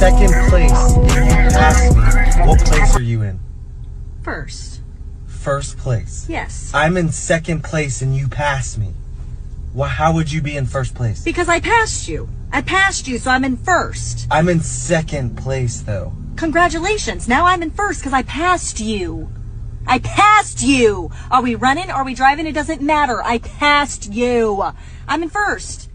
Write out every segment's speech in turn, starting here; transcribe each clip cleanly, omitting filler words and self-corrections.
second place and you passed me, what place are you in? First. First place? Yes. I'm in second place and you passed me. Well, how would you be in first place? Because I passed you. I passed you, so I'm in first. I'm in second place, though. Congratulations. Now I'm in first because I passed you. I passed you. Are we running? Are we driving? It doesn't matter. I passed you. I'm in first.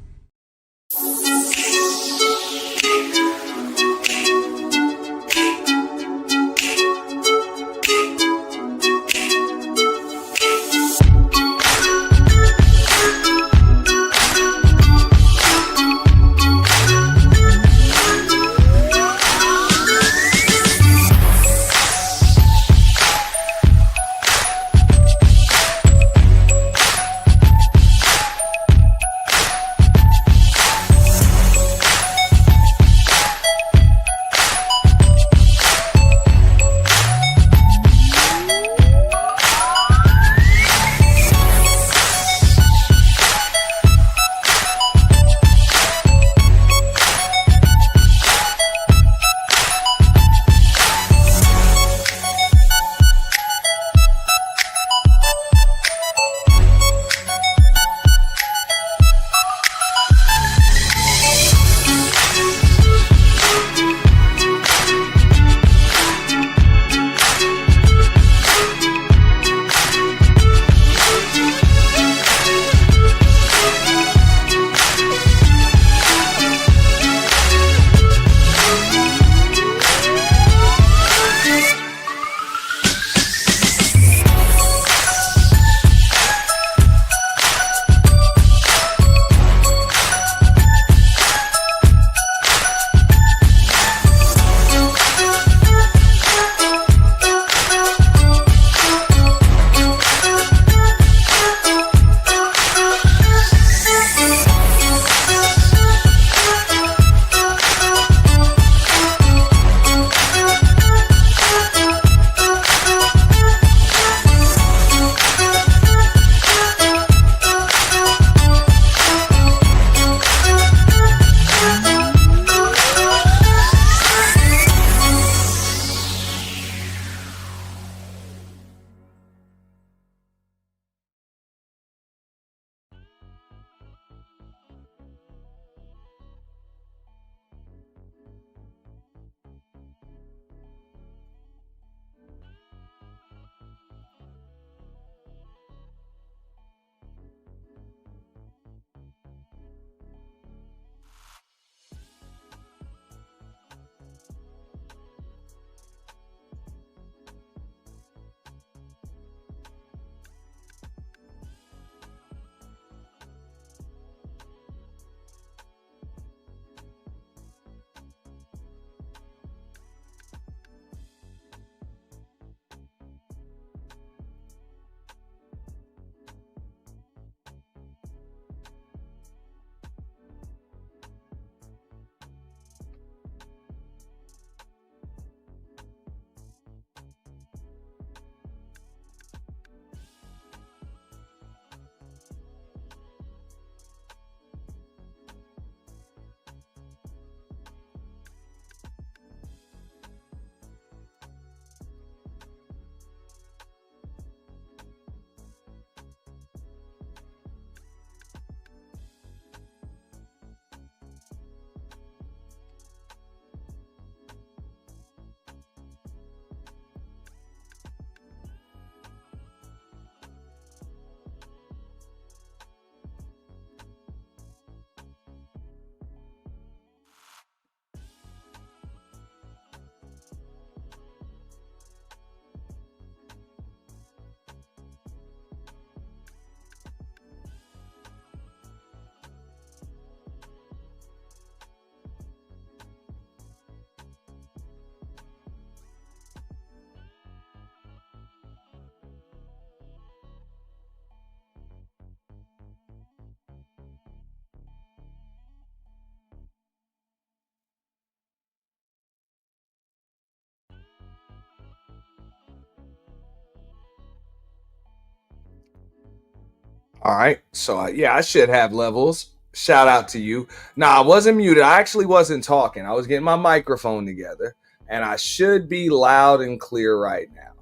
All right. So yeah, I should have levels. Shout out to you. Nah, I wasn't muted. I actually wasn't talking. I was getting my microphone together, and I should be loud and clear right now.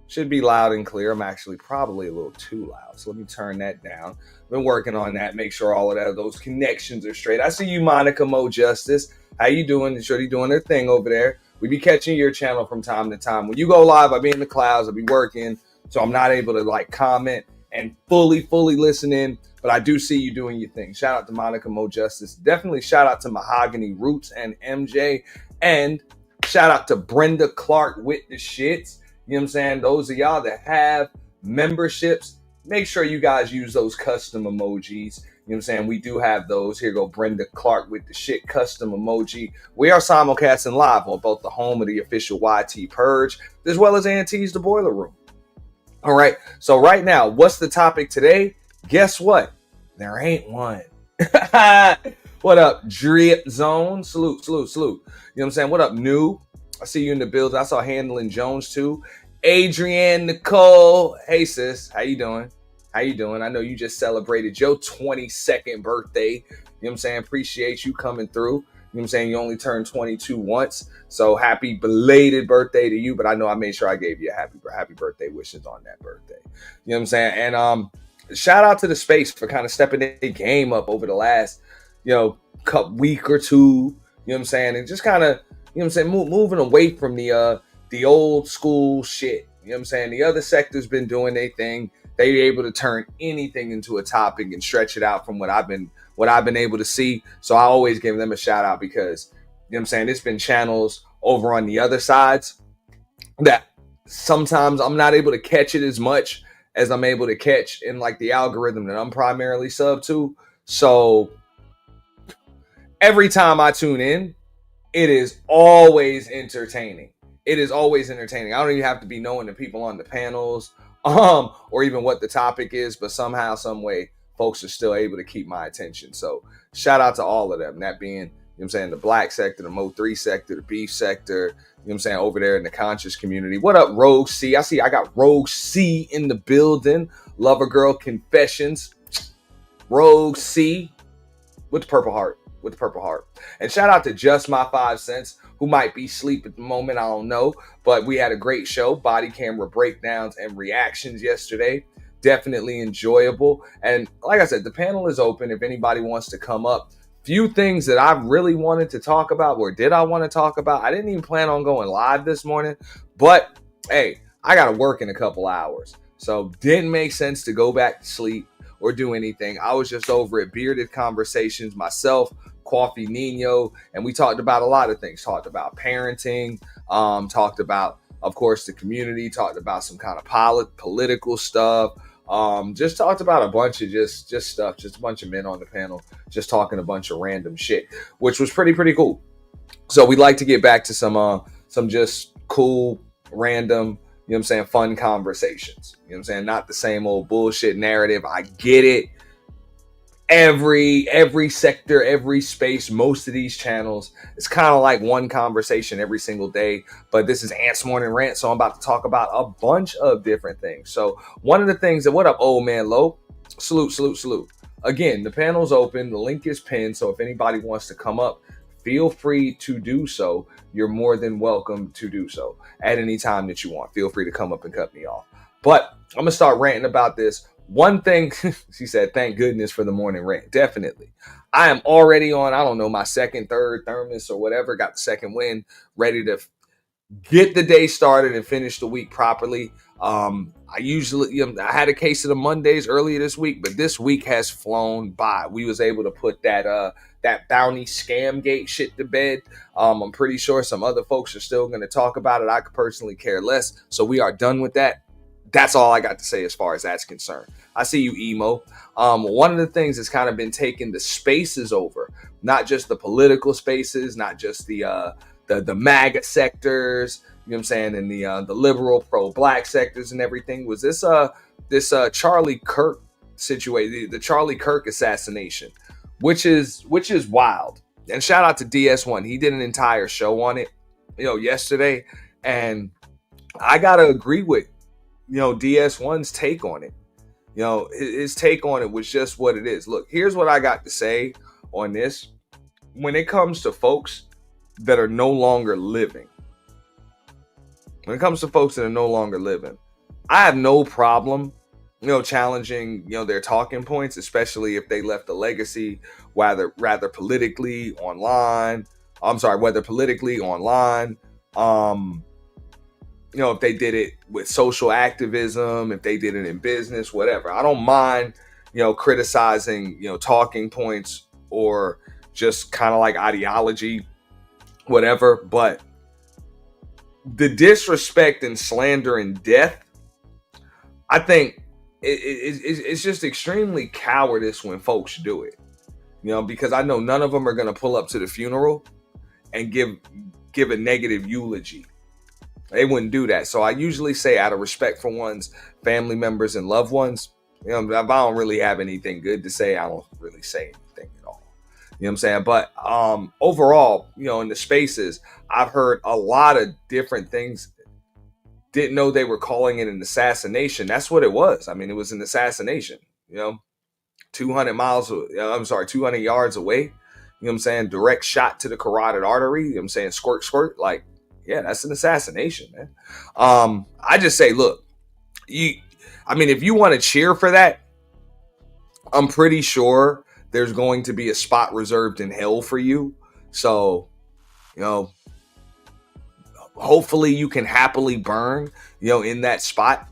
Should be loud and clear. I'm actually probably a little too loud. So let me turn that down. Been working on that. Make sure all of that, those connections are straight. I see you, Monica Mo Justice. How you doing? Shorty doing their thing over there. We be catching your channel from time to time. When you go live, I be in the clouds. I be working, so I'm not able to like comment and fully listen in, but I do see you doing your thing. Shout out to Monica Mo Justice. Definitely shout out to Mahogany Roots and MJ. And shout out to Brenda Clark with the shits. You know what I'm saying? Those of y'all that have memberships, make sure you guys use those custom emojis. You know what I'm saying? We do have those. Here go Brenda Clark with the shit custom emoji. We are simulcasting live on both the home of the official YT Purge, as well as Auntie's The Boiler Room. All right. So right now, what's the topic today? Guess what? There ain't one. What up, Drip Zone? Salute. You know what I'm saying? What up, New? I see you in the building. I saw Handling Jones too. Adrienne Nicole. Hey, sis. How you doing? I know you just celebrated your 22nd birthday. You know what I'm saying? Appreciate you coming through. You know what I'm saying? You only turned 22 once. So happy belated birthday to you. But I know I made sure I gave you a happy birthday wishes on that birthday. You know what I'm saying? And shout out to the space for kind of stepping the game up over the last, week or two. You know what I'm saying? And just kind of, you know what I'm saying, moving away from the old school shit. You know what I'm saying? The other sector's been doing their thing. They're able to turn anything into a topic and stretch it out from what I've been able to see. So I always give them a shout out because, you know what I'm saying, there's been channels over on the other sides that sometimes I'm not able to catch it as much as I'm able to catch in like the algorithm that I'm primarily sub to. So every time I tune in, it is always entertaining. I don't even have to be knowing the people on the panels, or even what the topic is, but somehow, some way, folks are still able to keep my attention. So shout out to all of them. That being, you know what I'm saying, the black sector, the Mo3 sector, the beef sector, you know what I'm saying, over there in the conscious community. What up, Rogue C? I got Rogue C in the building. Lover Girl Confessions. Rogue C with the purple heart. And shout out to Just My 5 Cents, who might be asleep at the moment. I don't know. But we had a great show, body camera breakdowns and reactions yesterday. Definitely enjoyable. And like I said, the panel is open if anybody wants to come up. Few things that I really wanted to talk about, or did I want to talk about? I didn't even plan on going live this morning. But, hey, I got to work in a couple hours. So didn't make sense to go back to sleep or do anything. I was just over at Bearded Conversations myself, Coffee Nino, and we talked about a lot of things. Talked about parenting, talked about, of course, the community, talked about some kind of political stuff, just talked about a bunch of just stuff, just a bunch of men on the panel, just talking a bunch of random shit, which was pretty cool. So we'd like to get back to some just cool, random, you know what I'm saying, fun conversations. You know what I'm saying? Not the same old bullshit narrative. I get it. Every sector, every space, most of these channels, it's kind of like one conversation every single day. But this is Ant's Morning Rant, so I'm about to talk about a bunch of different things. So one of the things that, what up, old man Low? Salute. Again, the panel's open. The link is pinned. So if anybody wants to come up, feel free to do so. You're more than welcome to do so at any time that you want. Feel free to come up and cut me off. But I'm going to start ranting about this. One thing, she said, thank goodness for the morning rant. Definitely. I am already on, I don't know, my second, third thermos or whatever. Got the second wind, ready to get the day started and finish the week properly. I had a case of the Mondays earlier this week, but this week has flown by. We was able to put that bounty scam gate shit to bed. I'm pretty sure some other folks are still going to talk about it. I could personally care less. So we are done with that. That's all I got to say as far as that's concerned. I see you, Emo. One of the things that's kind of been taking the spaces over, not just the political spaces, not just the MAGA sectors, you know what I'm saying, and the liberal pro-black sectors and everything, was this Charlie Kirk situation, the Charlie Kirk assassination, which is wild. And shout out to DS1. He did an entire show on it, yesterday, and I gotta agree with DS1's take on it. his take on it was just what it is. Look, here's what I got to say on this. When it comes to folks that are no longer living, I have no problem, challenging, their talking points, especially if they left a legacy, rather politically online. Whether politically online, if they did it with social activism, if they did it in business, whatever. I don't mind, criticizing, talking points or just kind of like ideology, whatever. But the disrespect and slander and death, I think it's just extremely cowardice when folks do it, because I know none of them are going to pull up to the funeral and give a negative eulogy. They wouldn't do that. So I usually say, out of respect for one's family members and loved ones, if I don't really have anything good to say, I don't really say anything at all. You know what I'm saying? But overall, in the spaces, I've heard a lot of different things. Didn't know they were calling it an assassination. That's what it was. I mean, it was an assassination, 200 yards away. You know what I'm saying? Direct shot to the carotid artery. You know what I'm saying? Squirt, squirt. Like, yeah, that's an assassination, man. I just say, look, if you want to cheer for that, I'm pretty sure there's going to be a spot reserved in hell for you. So, hopefully you can happily burn, in that spot,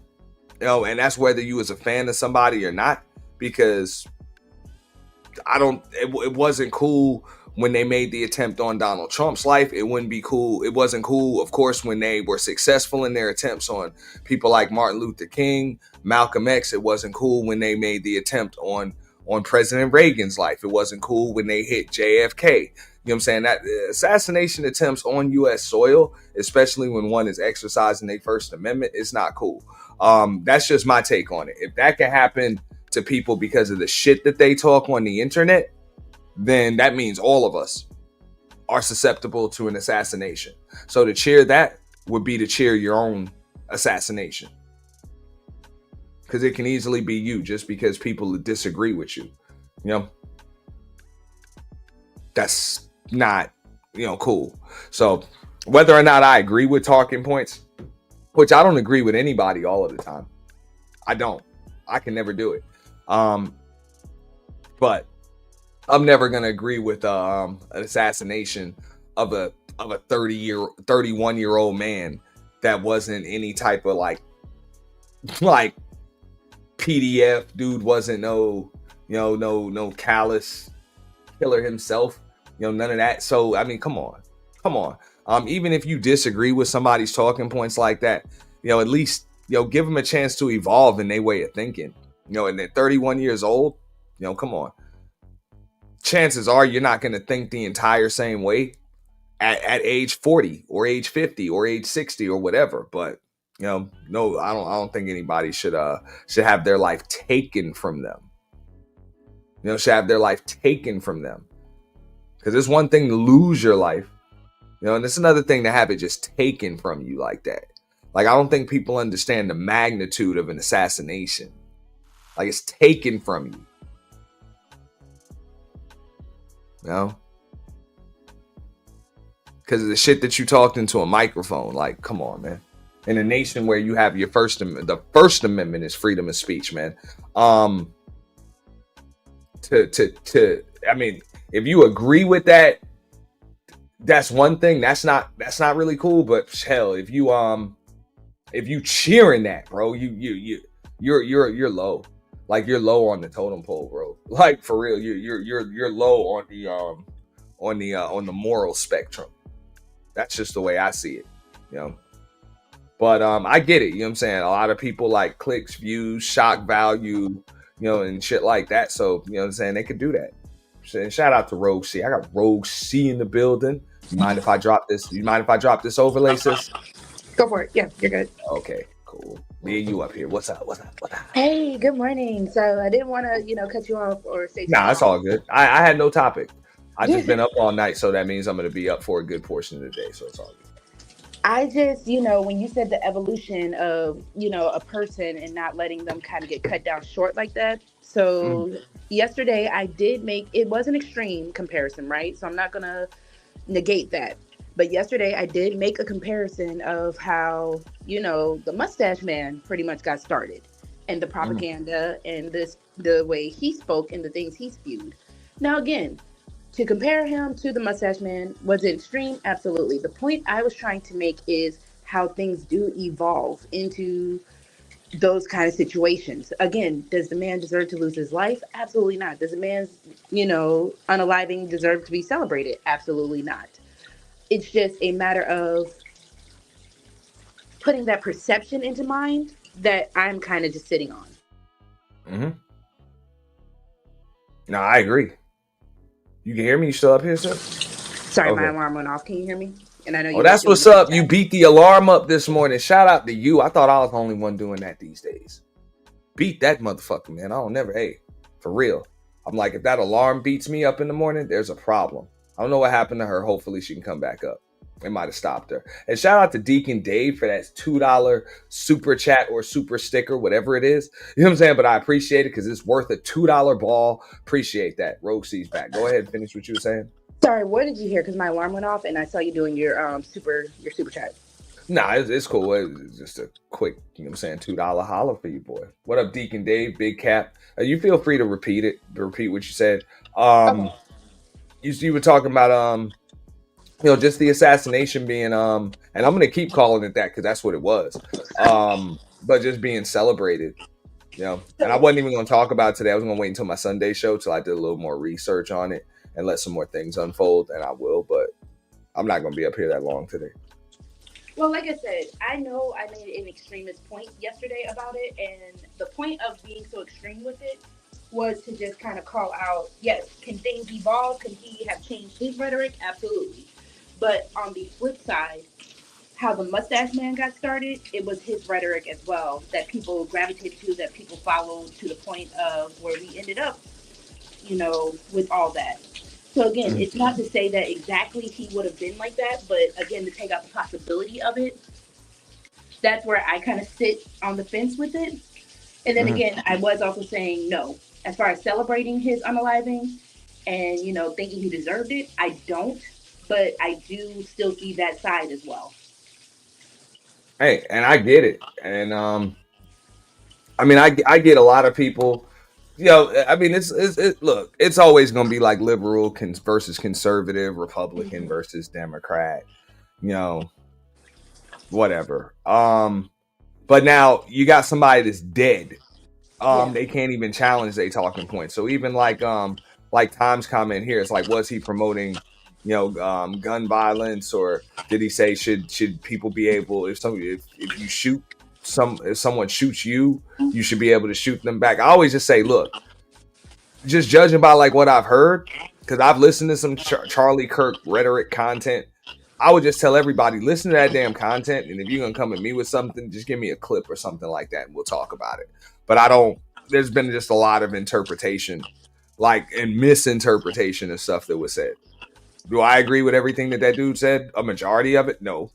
and that's whether you was a fan of somebody or not, because it wasn't cool when they made the attempt on Donald Trump's life. It wouldn't be cool. It wasn't cool, of course, when they were successful in their attempts on people like Martin Luther King, Malcolm X. It wasn't cool when they made the attempt on President Reagan's life. It wasn't cool when they hit JFK. You know what I'm saying? That assassination attempts on U.S. soil, especially when one is exercising their First Amendment, it's not cool. That's just my take on it. If that can happen to people because of the shit that they talk on the internet, then that means all of us are susceptible to an assassination. So to cheer that would be to cheer your own assassination, because it can easily be you, just because people disagree with you. That's not, cool. So whether or not I agree with talking points, which I don't agree with anybody all of the time. I can never do it. But I'm never going to agree with an assassination of a 31-year-old man that wasn't any type of like PDF dude, wasn't no callous killer himself, none of that. So, I mean, come on. Even if you disagree with somebody's talking points like that, at least, give them a chance to evolve in their way of thinking, and they're 31 years old, come on. Chances are you're not going to think the entire same way at age 40 or age 50 or age 60 or whatever. But, no, I don't think anybody should have their life taken from them. Should have their life taken from them. Because it's one thing to lose your life, and it's another thing to have it just taken from you like that. Like, I don't think people understand the magnitude of an assassination. Like, it's taken from you. Because of the shit that you talked into a microphone. Like, come on, man. In a nation where you have the First Amendment is freedom of speech, man. I mean, if you agree with that, that's one thing. That's not really cool. But hell, if you cheering that, bro, you're low. Like, you're low on the totem pole, bro. Like, for real, you're low on the moral spectrum. That's just the way I see it, But I get it, I'm saying? A lot of people like clicks, views, shock value, and shit like that. So, what I'm saying? They could do that. And shout out to Rogue C. I got Rogue C in the building. You mind if I drop this overlay, sis? Go for it. Yeah, you're good. Okay, cool. Me and you up here. What's up? Hey, good morning. So I didn't want to, cut you off or say. Nah, that's all good. I had no topic. I just been up all night, so that means I'm going to be up for a good portion of the day. So it's all good. I just, when you said the evolution of, a person and not letting them kind of get cut down short like that. Mm, So yesterday I did make, it was an extreme comparison, right? So I'm not going to negate that. But yesterday I did make a comparison of how, the mustache man pretty much got started and the mm, propaganda and the way he spoke and the things he spewed. Now, again, to compare him to the mustache man, was it extreme? Absolutely. The point I was trying to make is how things do evolve into those kind of situations. Again, does the man deserve to lose his life? Absolutely not. Does the man's, unaliving deserve to be celebrated? Absolutely not. It's just a matter of putting that perception into mind that I'm kind of just sitting on. mm-hmm. No, I agree. You can hear me? You still up here, sir? Sorry, my Okay. alarm went off. Can you hear me? And I know Oh, you was that's doing what's the super up. You chat. beat the alarm up this morning. Shout out to you. I thought I was the only one doing that these days. Beat that motherfucker, man. I don't never, hey, for real. I'm like, if that alarm beats me up in the morning, there's a problem. I don't know what happened to her. Hopefully she can come back up. It might have stopped her. And shout out to Deacon Dave for that $2 super chat or super sticker, whatever it is. You know what I'm saying? But I appreciate it because it's worth a $2 ball. Appreciate that. Rogue C's back. Go ahead and finish what you were saying. Sorry, what did you hear? Because my alarm went off, and I saw you doing your super chat. Nah, it's cool. It's just a quick, you know what I'm saying, $2 holler for you, boy. What up, Deacon Dave, Big Cap? You feel free to repeat what you said. Okay. Um, you were talking about just the assassination being and I'm gonna keep calling it that because that's what it was. But just being celebrated, and I So, wasn't even gonna talk about it today. I was gonna wait until my Sunday show till I did a little more research on it and let some more things unfold, and I will, but I'm not gonna be up here that long today. well, like I said, I know I made an extremist point yesterday about it, and the point of being so extreme with it was to just kind of call out, yes, can things evolve? Can he have changed his rhetoric? Absolutely. But on the flip side, how the mustache man got started, it was his rhetoric as well that people gravitated to, that people followed to the point of where we ended up, with all that. So again, Mm, it's not to say that exactly he would have been like that, but again, to take out the possibility of it, that's where I kind of sit on the fence with it. And then mhm. again, I was also saying no. As far as celebrating his unaliving and, thinking he deserved it, I don't. But I do still see that side as well. Hey, and I get it, and I mean, I get a lot of people. I mean, look, it's always going to be like liberal versus conservative, Republican Mm-hmm. versus Democrat. You know, whatever. But now you got somebody that's dead. Yeah. They can't even challenge their talking points. So even like Tom's comment here, it's like, was he promoting, gun violence, or did he say should people be able, if you shoot if someone shoots you, you should be able to shoot them back. I always just say, look, just judging by like what I've heard, because I've listened to some Charlie Kirk rhetoric content. I would just tell everybody, listen to that damn content, and if you're gonna come at me with something, just give me a clip or something like that, and we'll talk about it. But I don't. There's been just a lot of interpretation, like and misinterpretation of stuff that was said. Do I agree with everything that dude said? A majority of it, no,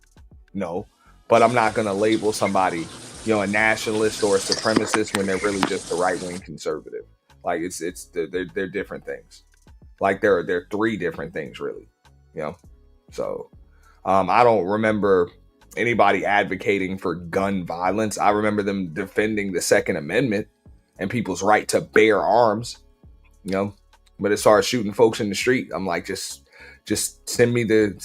no. But I'm not gonna label somebody, a nationalist or a supremacist when they're really just a right wing conservative. Like they're different things. Like they're three different things really. You know, so I don't remember anybody advocating for gun violence. I remember them defending the Second Amendment and people's right to bear arms. You know, but as far as shooting folks in the street, I'm like, just send me the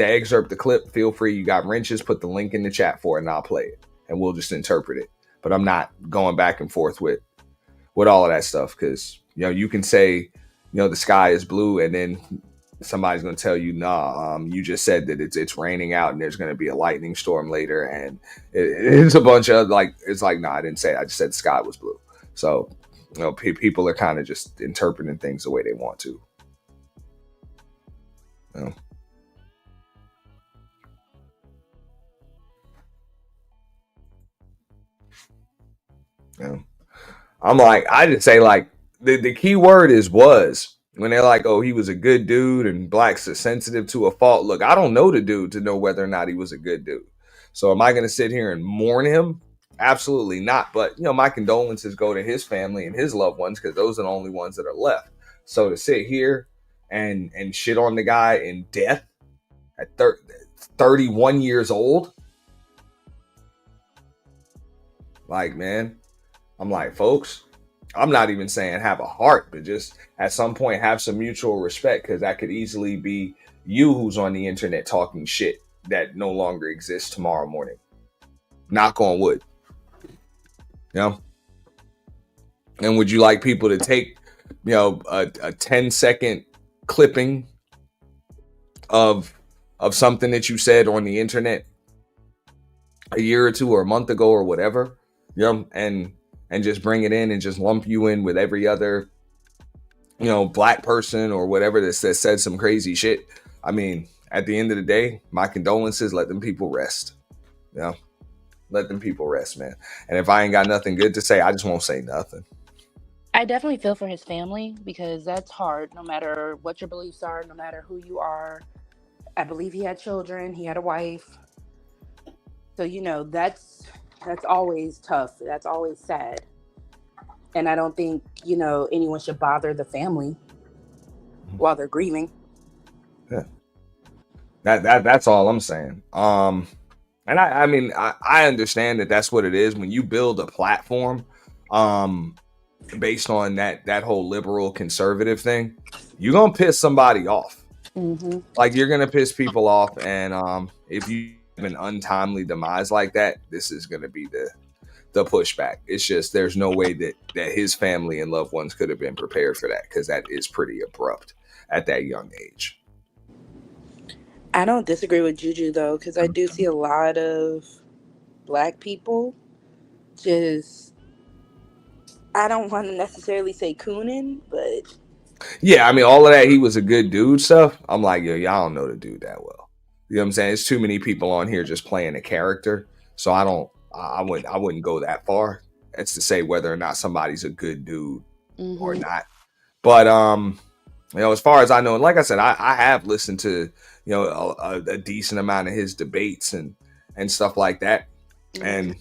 excerpt, the clip. Feel free. You got wrenches. Put the link in the chat for it, and I'll play it, and we'll just interpret it. But I'm not going back and forth with all of that stuff because you can say the sky is blue, and then somebody's going to tell you, nah, you just said that it's raining out and there's going to be a lightning storm later, and it's a bunch of like, it's like, nah, I didn't say it. I just said the sky was blue. So people are kind of just interpreting things the way they want to. You know? You know? I'm like, I just say like the key word is was when they're like, oh, he was a good dude and blacks are sensitive to a fault. Look, I don't know the dude to know whether or not he was a good dude. So am I going to sit here and mourn him? Absolutely not. But my condolences go to his family and his loved ones, because those are the only ones that are left. So to sit here and shit on the guy in death at 31 years old, like, man, I'm like, folks, I'm not even saying have a heart, but just at some point have some mutual respect, because that could easily be you who's on the internet talking shit that no longer exists tomorrow morning. Knock on wood. And would you like people to take, a 10-second clipping of something that you said on the internet a year or two or a month ago or whatever, and just bring it in and just lump you in with every other, black person or whatever that said some crazy shit? I mean, at the end of the day, my condolences. Let them people rest. Let them people rest, man. And if I ain't got nothing good to say, I just won't say nothing. I definitely feel for his family, because that's hard, no matter what your beliefs are, no matter who you are. I believe he had children, he had a wife. So, that's always tough. That's always sad. And I don't think, anyone should bother the family while they're grieving. Yeah. That's all I'm saying. And I mean, I understand that that's what it is when you build a platform, based on that whole liberal conservative thing. You're gonna piss somebody off. Mm-hmm. Like, you're gonna piss people off, and if you have an untimely demise like that, this is gonna be the pushback. It's just there's no way that his family and loved ones could have been prepared for that, because that is pretty abrupt at that young age. I don't disagree with Juju, though, because I do see a lot of black people just, I don't want to necessarily say cooning, but yeah, I mean, all of that, he was a good dude stuff. I'm like, yo, y'all don't know the dude that well. You know what I'm saying? It's too many people on here just playing a character. So I wouldn't go that far. It's to say whether or not somebody's a good dude or not. But as far as I know, and like I said, I have listened to a decent amount of his debates and stuff like that. And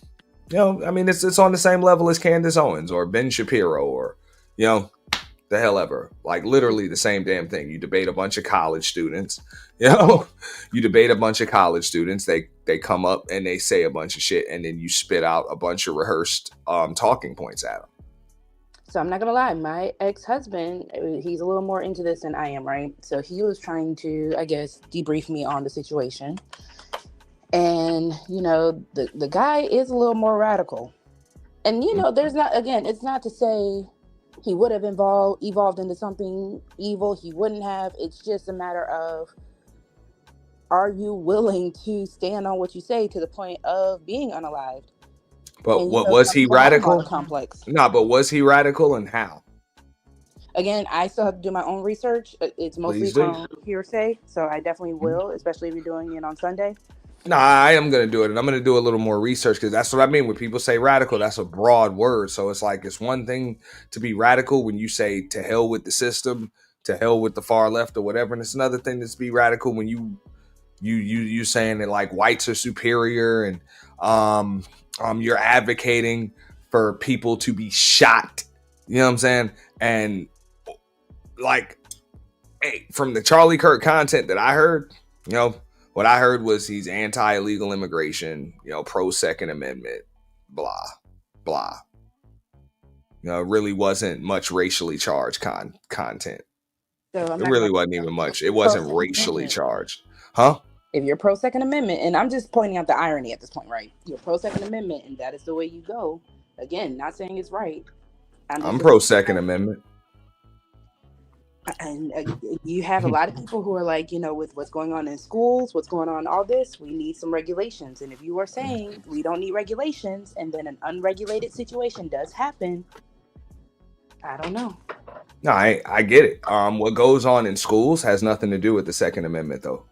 I mean, it's on the same level as Candace Owens or Ben Shapiro or the hell ever. Like, literally the same damn thing. You debate a bunch of college students. You debate a bunch of college students. They come up and they say a bunch of shit, and then you spit out a bunch of rehearsed talking points at them. So I'm not gonna lie, my ex-husband, he's a little more into this than I am, right? So he was trying to, I guess, debrief me on the situation. And, the guy is a little more radical. And, there's not, again, it's not to say he would have evolved into something evil. He wouldn't have. It's just a matter of, are you willing to stand on what you say to the point of being unalived? But And, what was he radical? Complex. No, but was he radical, and how? Again, I still have to do my own research. It's mostly from hearsay, so I definitely will, especially if you're doing it on Sunday. No, I am going to do it, and I'm going to do a little more research, because that's what I mean. When people say radical, that's a broad word. So it's like, it's one thing to be radical when you say to hell with the system, to hell with the far left or whatever, and it's another thing to be radical when you saying that like whites are superior, and you're advocating for people to be shot. You know what I'm saying? And like, hey, from the Charlie Kirk content that I heard, what I heard was he's anti-illegal immigration, pro Second Amendment, blah, blah. It really wasn't much racially charged content. So it really wasn't even much. It wasn't racially charged. Huh? If you're pro Second Amendment, and I'm just pointing out the irony at this point, right? You're pro Second Amendment, and that is the way you go. Again, not saying it's right. I'm pro Second Amendment. And you have a lot of people who are like, with what's going on in schools, what's going on, all this, we need some regulations. And if you are saying we don't need regulations, and then an unregulated situation does happen, I don't know. No, I get it. What goes on in schools has nothing to do with the Second Amendment, though.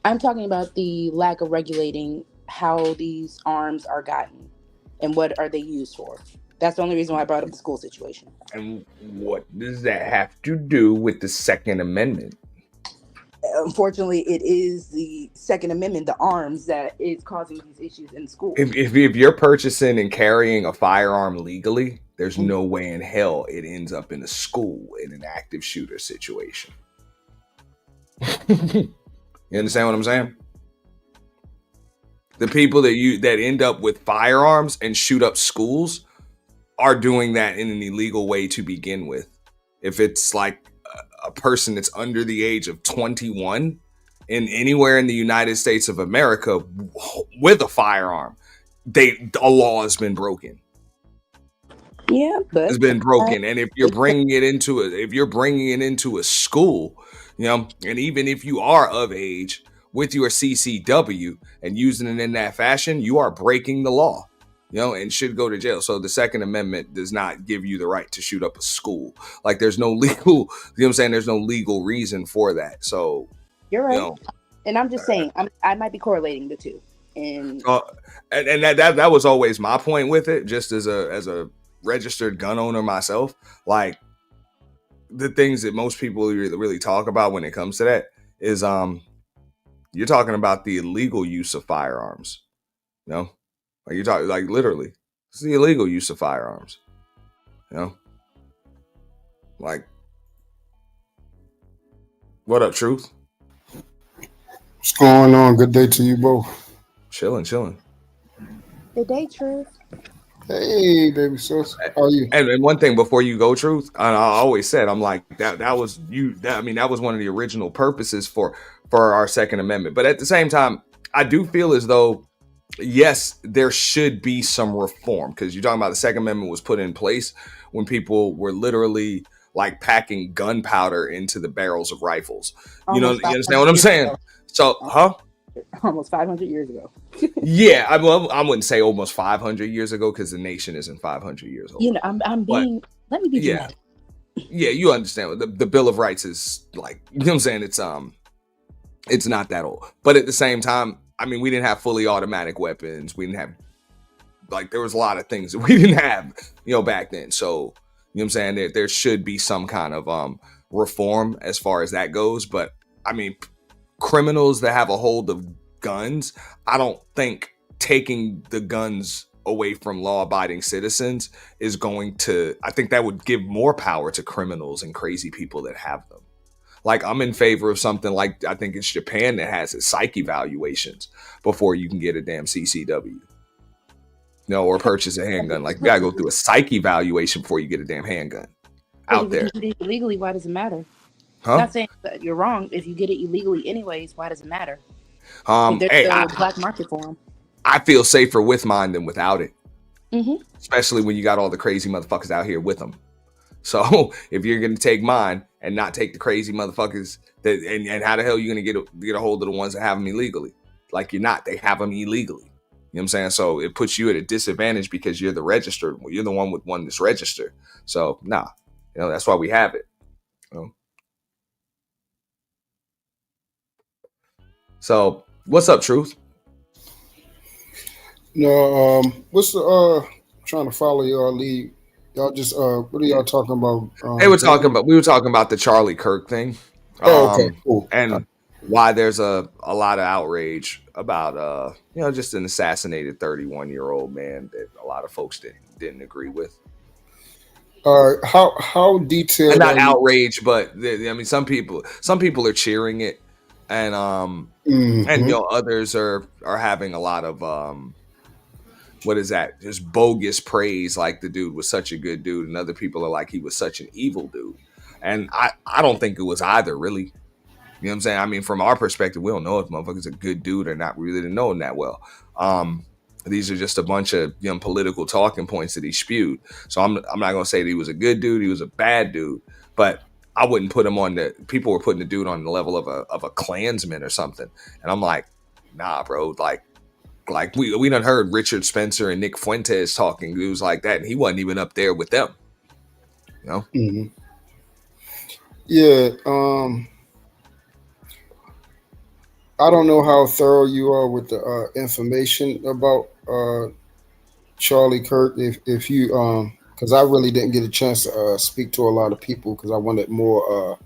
I'm talking about the lack of regulating how these arms are gotten and what are they used for. That's the only reason why I brought up the school situation. And what does that have to do with the Second Amendment? unfortunately, it is the Second Amendment, the arms, that is causing these issues in schools. If you're purchasing and carrying a firearm legally, there's no way in hell it ends up in a school in an active shooter situation. You understand what I'm saying? The people that end up with firearms and shoot up schools are doing that in an illegal way to begin with. If it's like a person that's under the age of 21 in anywhere in the United States of America with a firearm, a law has been broken. Yeah, but It's been broken. And if you're bringing it into a school, and even if you are of age with your CCW and using it in that fashion, you are breaking the law, and should go to jail. So the Second Amendment does not give you the right to shoot up a school. Like there's no legal, what I'm saying? There's no legal reason for that. So you're right. And I'm just saying, I might be correlating the two. And that was always my point with it, just as a registered gun owner myself. Like the things that most people really talk about when it comes to that is you're talking about the illegal use of firearms. Like you're talking, like, literally, it's the illegal use of firearms. Like, what up, Truth? What's going on? Good day to you both. Chilling. Good day, Truth. Hey, baby sis. How are you? And one thing before you go, Truth, I always said, I'm like, that was you. That was one of the original purposes for our Second Amendment. But at the same time, I do feel as though, yes, there should be some reform, because you're talking about the Second Amendment was put in place when people were literally like packing gunpowder into the barrels of rifles. You understand what I'm saying? So, Almost 500 years ago. Yeah, I wouldn't say almost 500 years ago, because the nation isn't 500 years old. Let me be dramatic. Yeah, you understand. The Bill of Rights is like, what I'm saying? It's not that old. But at the same time, we didn't have fully automatic weapons. We didn't have, like, there was a lot of things that we didn't have, back then. So, what I'm saying? There should be some kind of reform as far as that goes. But, criminals that have a hold of guns, I don't think taking the guns away from law-abiding citizens is going to, I think that would give more power to criminals and crazy people that have them. Like, I'm in favor of something like, I think it's Japan that has its psych evaluations before you can get a damn CCW. Or purchase a handgun. Like, you gotta go through a psych evaluation before you get a damn handgun out there. If you get it illegally, why does it matter? Huh? Not saying that you're wrong. If you get it illegally anyways, why does it matter? There's a black market for them. I feel safer with mine than without it. Mm-hmm. Especially when you got all the crazy motherfuckers out here with them. So if you're going to take mine and not take the crazy motherfuckers, and how the hell are you going to get a hold of the ones that have them illegally? Like, you're not. They have them illegally. You know what I'm saying? So it puts you at a disadvantage because you're the registered. You're the one with one that's registered. So, nah. That's why we have it. So, what's up, Truth? No, what's the trying to follow your lead? Y'all just what are y'all talking about? We were talking about the Charlie Kirk thing. Okay, cool. And why there's a lot of outrage about just an assassinated 31-year-old man that a lot of folks didn't agree with. How detailed? And not outrage, but some people are cheering it, and and others are having a lot of what is that? Just bogus praise, like the dude was such a good dude, and other people are like he was such an evil dude. And I don't think it was either, really. You know what I'm saying? From our perspective, we don't know if motherfucker's a good dude or not. We really didn't know him that well. These are just a bunch of political talking points that he spewed. So I'm not gonna say that he was a good dude. He was a bad dude, but I wouldn't put him on people were putting the dude on the level of a Klansman or something. And I'm like, nah, bro. Like we done heard Richard Spencer and Nick Fuentes talking dudes like that, and he wasn't even up there with them. Mm-hmm. Yeah. I don't know how thorough you are with the information about Charlie Kirk. If you because I really didn't get a chance to speak to a lot of people because I wanted more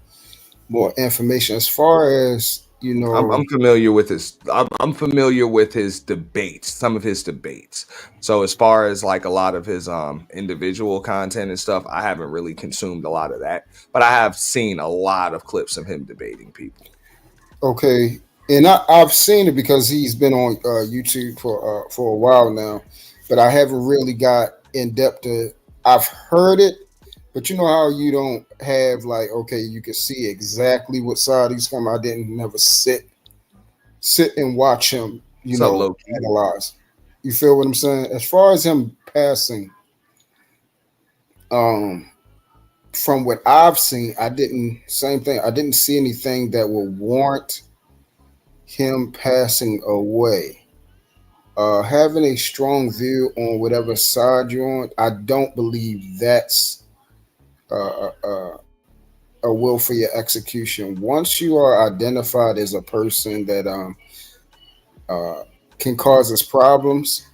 more information as far as I'm familiar with his. I'm familiar with his debates, some of his debates. So as far as like a lot of his individual content and stuff, I haven't really consumed a lot of that, but I have seen a lot of clips of him debating people. Okay, and I've seen it because he's been on YouTube for a while now, but I haven't really got in depth to. I've heard it, but you know how you don't have like okay, you can see exactly what side he's from. I didn't never sit and watch him, What's up, low key? analyze. You feel what I'm saying? As far as him passing, um, from what I've seen, I didn't same thing. I didn't see anything that would warrant him passing away. Having a strong view on whatever side you're on, I don't believe that's a will for your execution. Once you are identified as a person that uh, can cause us problems,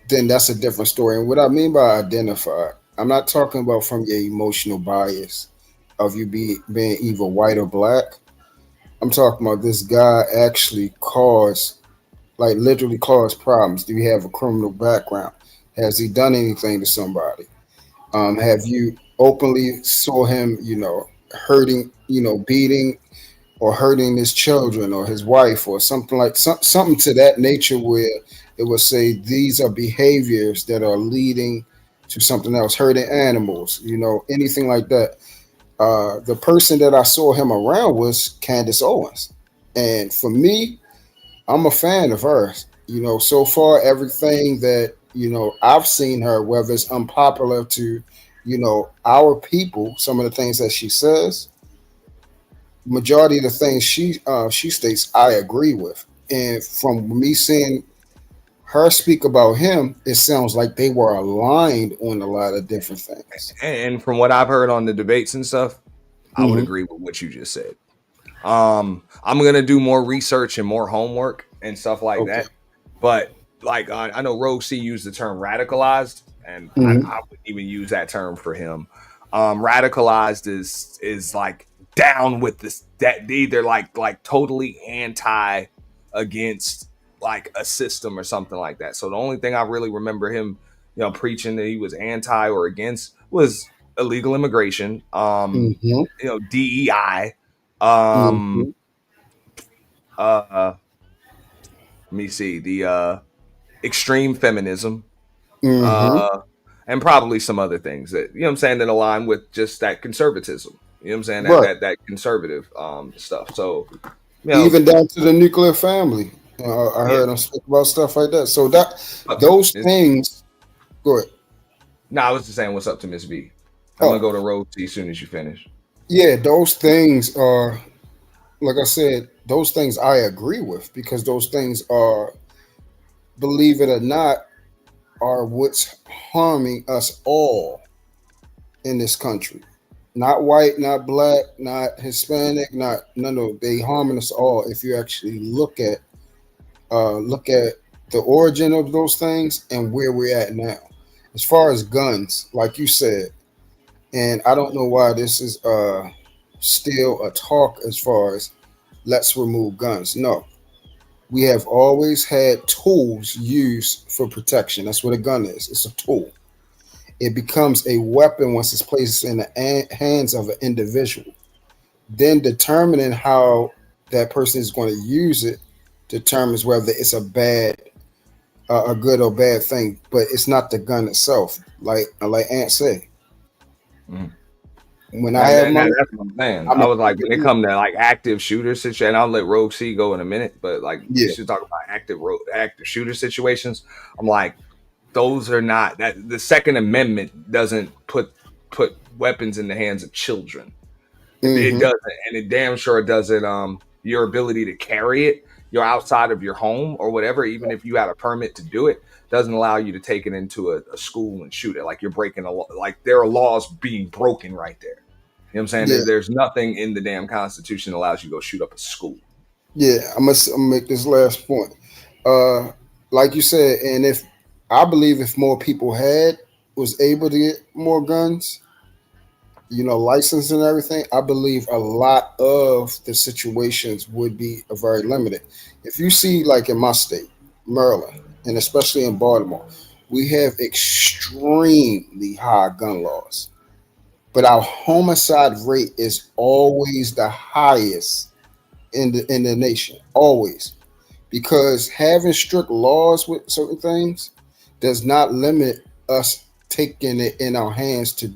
then that's a different story. And what I mean by identified, I'm not talking about from your emotional bias of you being either white or black. I'm talking about this guy actually caused, like literally caused problems. Do you have a criminal background? Has he done anything to somebody? Have you openly saw him, hurting, beating or hurting his children or his wife or something like something to that nature where it would say these are behaviors that are leading to something else, hurting animals, anything like that. The person that I saw him around was Candace Owens, and for me, I'm a fan of hers. So far everything that I've seen her, whether it's unpopular to our people, some of the things that she says, majority of the things she states, I agree with. And from me seeing her speak about him, it sounds like they were aligned on a lot of different things. And from what I've heard on the debates and stuff, I would Hmm. agree with what you just said. I'm gonna do more research and more homework and stuff like Okay. that. But like I know Rogue C used the term radicalized, and Hmm. I wouldn't even use that term for him. Radicalized is like down with this that either like totally anti against like a system or something like that. So the only thing I really remember him, preaching that he was anti or against was illegal immigration, Hmm. DEI, um, Hmm. let me see, the extreme feminism, Hmm. uh, and probably some other things that what I'm saying that align with just that conservatism. You know what I'm saying that Right. that conservative stuff. So you know, Even down to the nuclear family. I yeah. heard him speak about stuff like that. So that Up to those Miss. things. Go ahead. No, I was just saying what's up to Miss V. I'm gonna Oh, go to Road T as soon as you finish. yeah, those things are, like I said, those things I agree with because those things are, believe it or not, are what's harming us all in this country. Not white, not black, not Hispanic, not none of they harming us all. If you actually look at the origin of those things and where we're at now. As far as guns, like you said, and I don't know why this is still a talk as far as let's remove guns. No, we have always had tools used for protection. That's what a gun is. It's a tool. It becomes a weapon once it's placed in the hands of an individual. Then determining how that person is going to use it determines whether it's a good or bad thing. But it's not the gun itself. Like Ant say, Mhm. when I And, have and money, that's what I'm saying. I'm I gonna was like, keep it when it moving. come to like active shooter situation, and I'll let Rogue C go in a minute, but like we Yeah, should talk about active shooter situations. I'm like, those are not that the Second Amendment doesn't put weapons in the hands of children. It hmm, doesn't, and it damn sure doesn't. Your ability to carry it, you're outside of your home or whatever, even if you had a permit to do it, doesn't allow you to take it into a school and shoot it. Like you're breaking a law. Like there are laws being broken right there. You know what I'm saying? yeah, There's nothing in the damn Constitution that allows you to go shoot up a school. yeah. I'm gonna make this last point. Uh, like you said, and if I believe if more people was able to get more guns, license and everything, I believe a lot of the situations would be very limited. If you see, like in my state, Maryland, and especially in Baltimore, we have extremely high gun laws, but our homicide rate is always the highest in the nation, always, because having strict laws with certain things does not limit us taking it in our hands to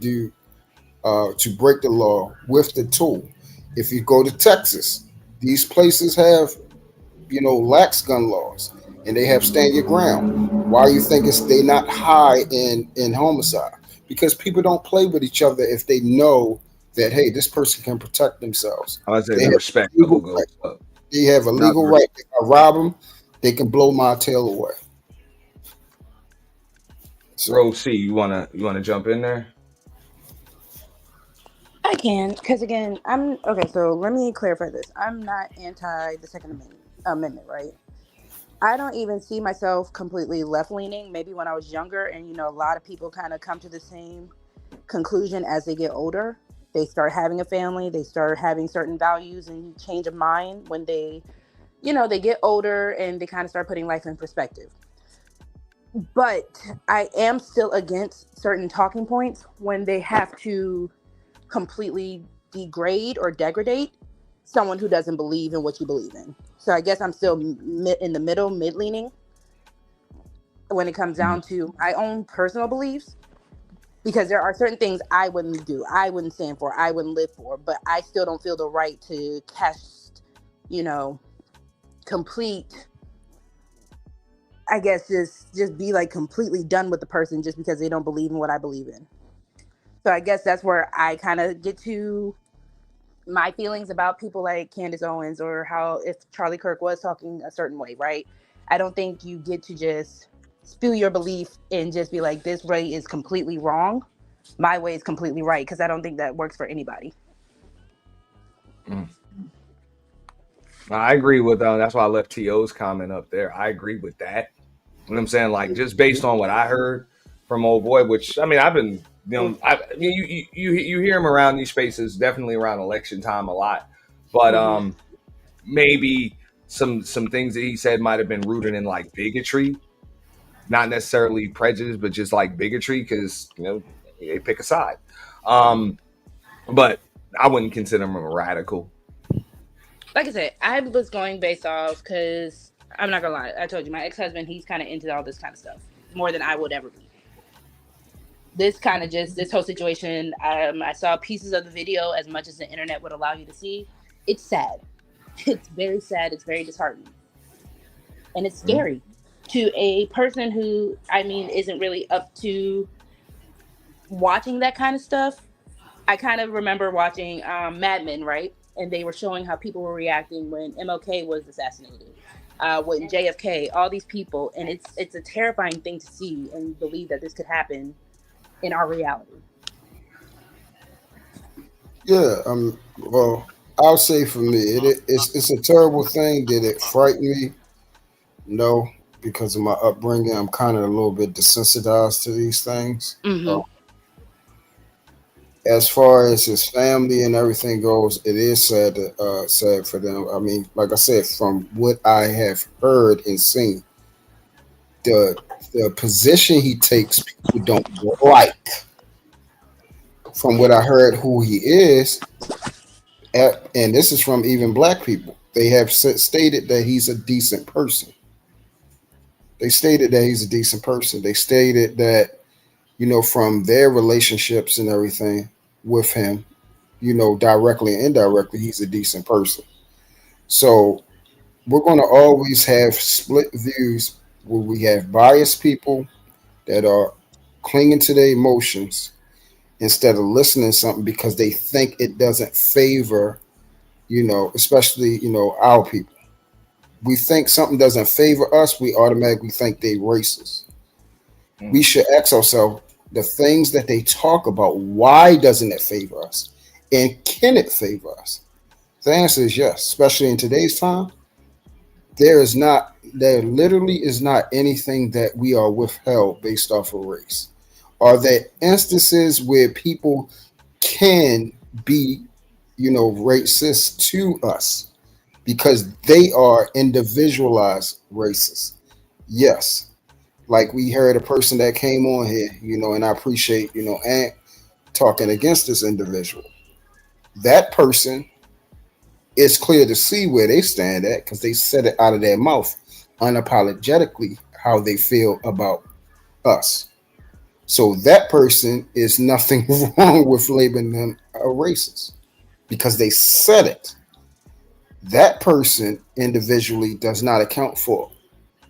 break the law with the tool. If you go to Texas, these places have, lax gun laws, and they have stand your ground. Why you think they not high in homicide? Because people don't play with each other if they know that, hey, this person can protect themselves. I would say They the have a respect level legal goes right. up. They have a Not legal the right. If I rob them, they can blow my tail away. So Row C. You wanna jump in there? I can, because again, I'm okay. So let me clarify this. I'm not anti the Second Amendment, right? I don't even see myself completely left leaning. Maybe when I was younger, and a lot of people kind of come to the same conclusion as they get older. They start having a family, they start having certain values and change of mind when they get older and they kind of start putting life in perspective. But I am still against certain talking points when they have to completely degrade or degrade someone who doesn't believe in what you believe in. So I guess I'm still in the middle, mid leaning when it comes down to my own personal beliefs, because there are certain things I wouldn't do, I wouldn't stand for, I wouldn't live for, but I still don't feel the right to cast, you know, complete, I guess just be like completely done with the person just because they don't believe in what I believe in. So I guess that's where I kind of get to my feelings about people like Candace Owens, or how if Charlie Kirk was talking a certain way, right? I don't think you get to just spew your belief and just be like, this way is completely wrong, my way is completely right, because I don't think that works for anybody. Mm. I agree with that's why I left To's comment up there. I agree with that. You know what I'm saying? Like, just based on what I heard from old boy, which I mean, I've been, mean, you hear him around these spaces, definitely around election time a lot, but maybe some things that he said might have been rooted in like bigotry, not necessarily prejudice, but just like bigotry, because they pick a side. But I wouldn't consider him a radical. Like I said, I was going based off, because I'm not gonna lie, I told you my ex-husband, he's kind of into all this kind of stuff more than I would ever be. This whole situation, I saw pieces of the video as much as the internet would allow you to see. It's sad. It's very sad. It's very disheartening, and it's scary to a person who, I mean, isn't really up to watching that kind of stuff. I kind of remember watching Mad Men, right? And they were showing how people were reacting when MLK was assassinated, when JFK, all these people, and it's a terrifying thing to see and believe that this could happen in our reality. yeah, well, I'll say for me, it's a terrible thing. Did it frighten me? No, because of my upbringing, I'm kind of a little bit desensitized to these things. Mm-hmm. As far as his family and everything goes, it is sad for them. I mean, like I said, from what I have heard and seen, the the position he takes, people don't like. From what I heard, who he is, and this is from even black people, they have stated that he's a decent person. They stated that he's a decent person. They stated that, from their relationships and everything with him, directly and indirectly, he's a decent person. So we're going to always have split views where we have biased people that are clinging to their emotions instead of listening to something because they think it doesn't favor, especially, our people. We think something doesn't favor us, we automatically think they racist. We should ask ourselves the things that they talk about, why doesn't it favor us? And can it favor us? The answer is yes, especially in today's time. There literally is not anything that we are withheld based off of race. Are there instances where people can be, racist to us because they are individualized racists. Yes, like we heard a person that came on here, and I appreciate, Ant talking against this individual. That person, it's clear to see where they stand at because they said it out of their mouth unapologetically how they feel about us. So that person is nothing wrong with labeling them a racist because they said it. That person individually does not account for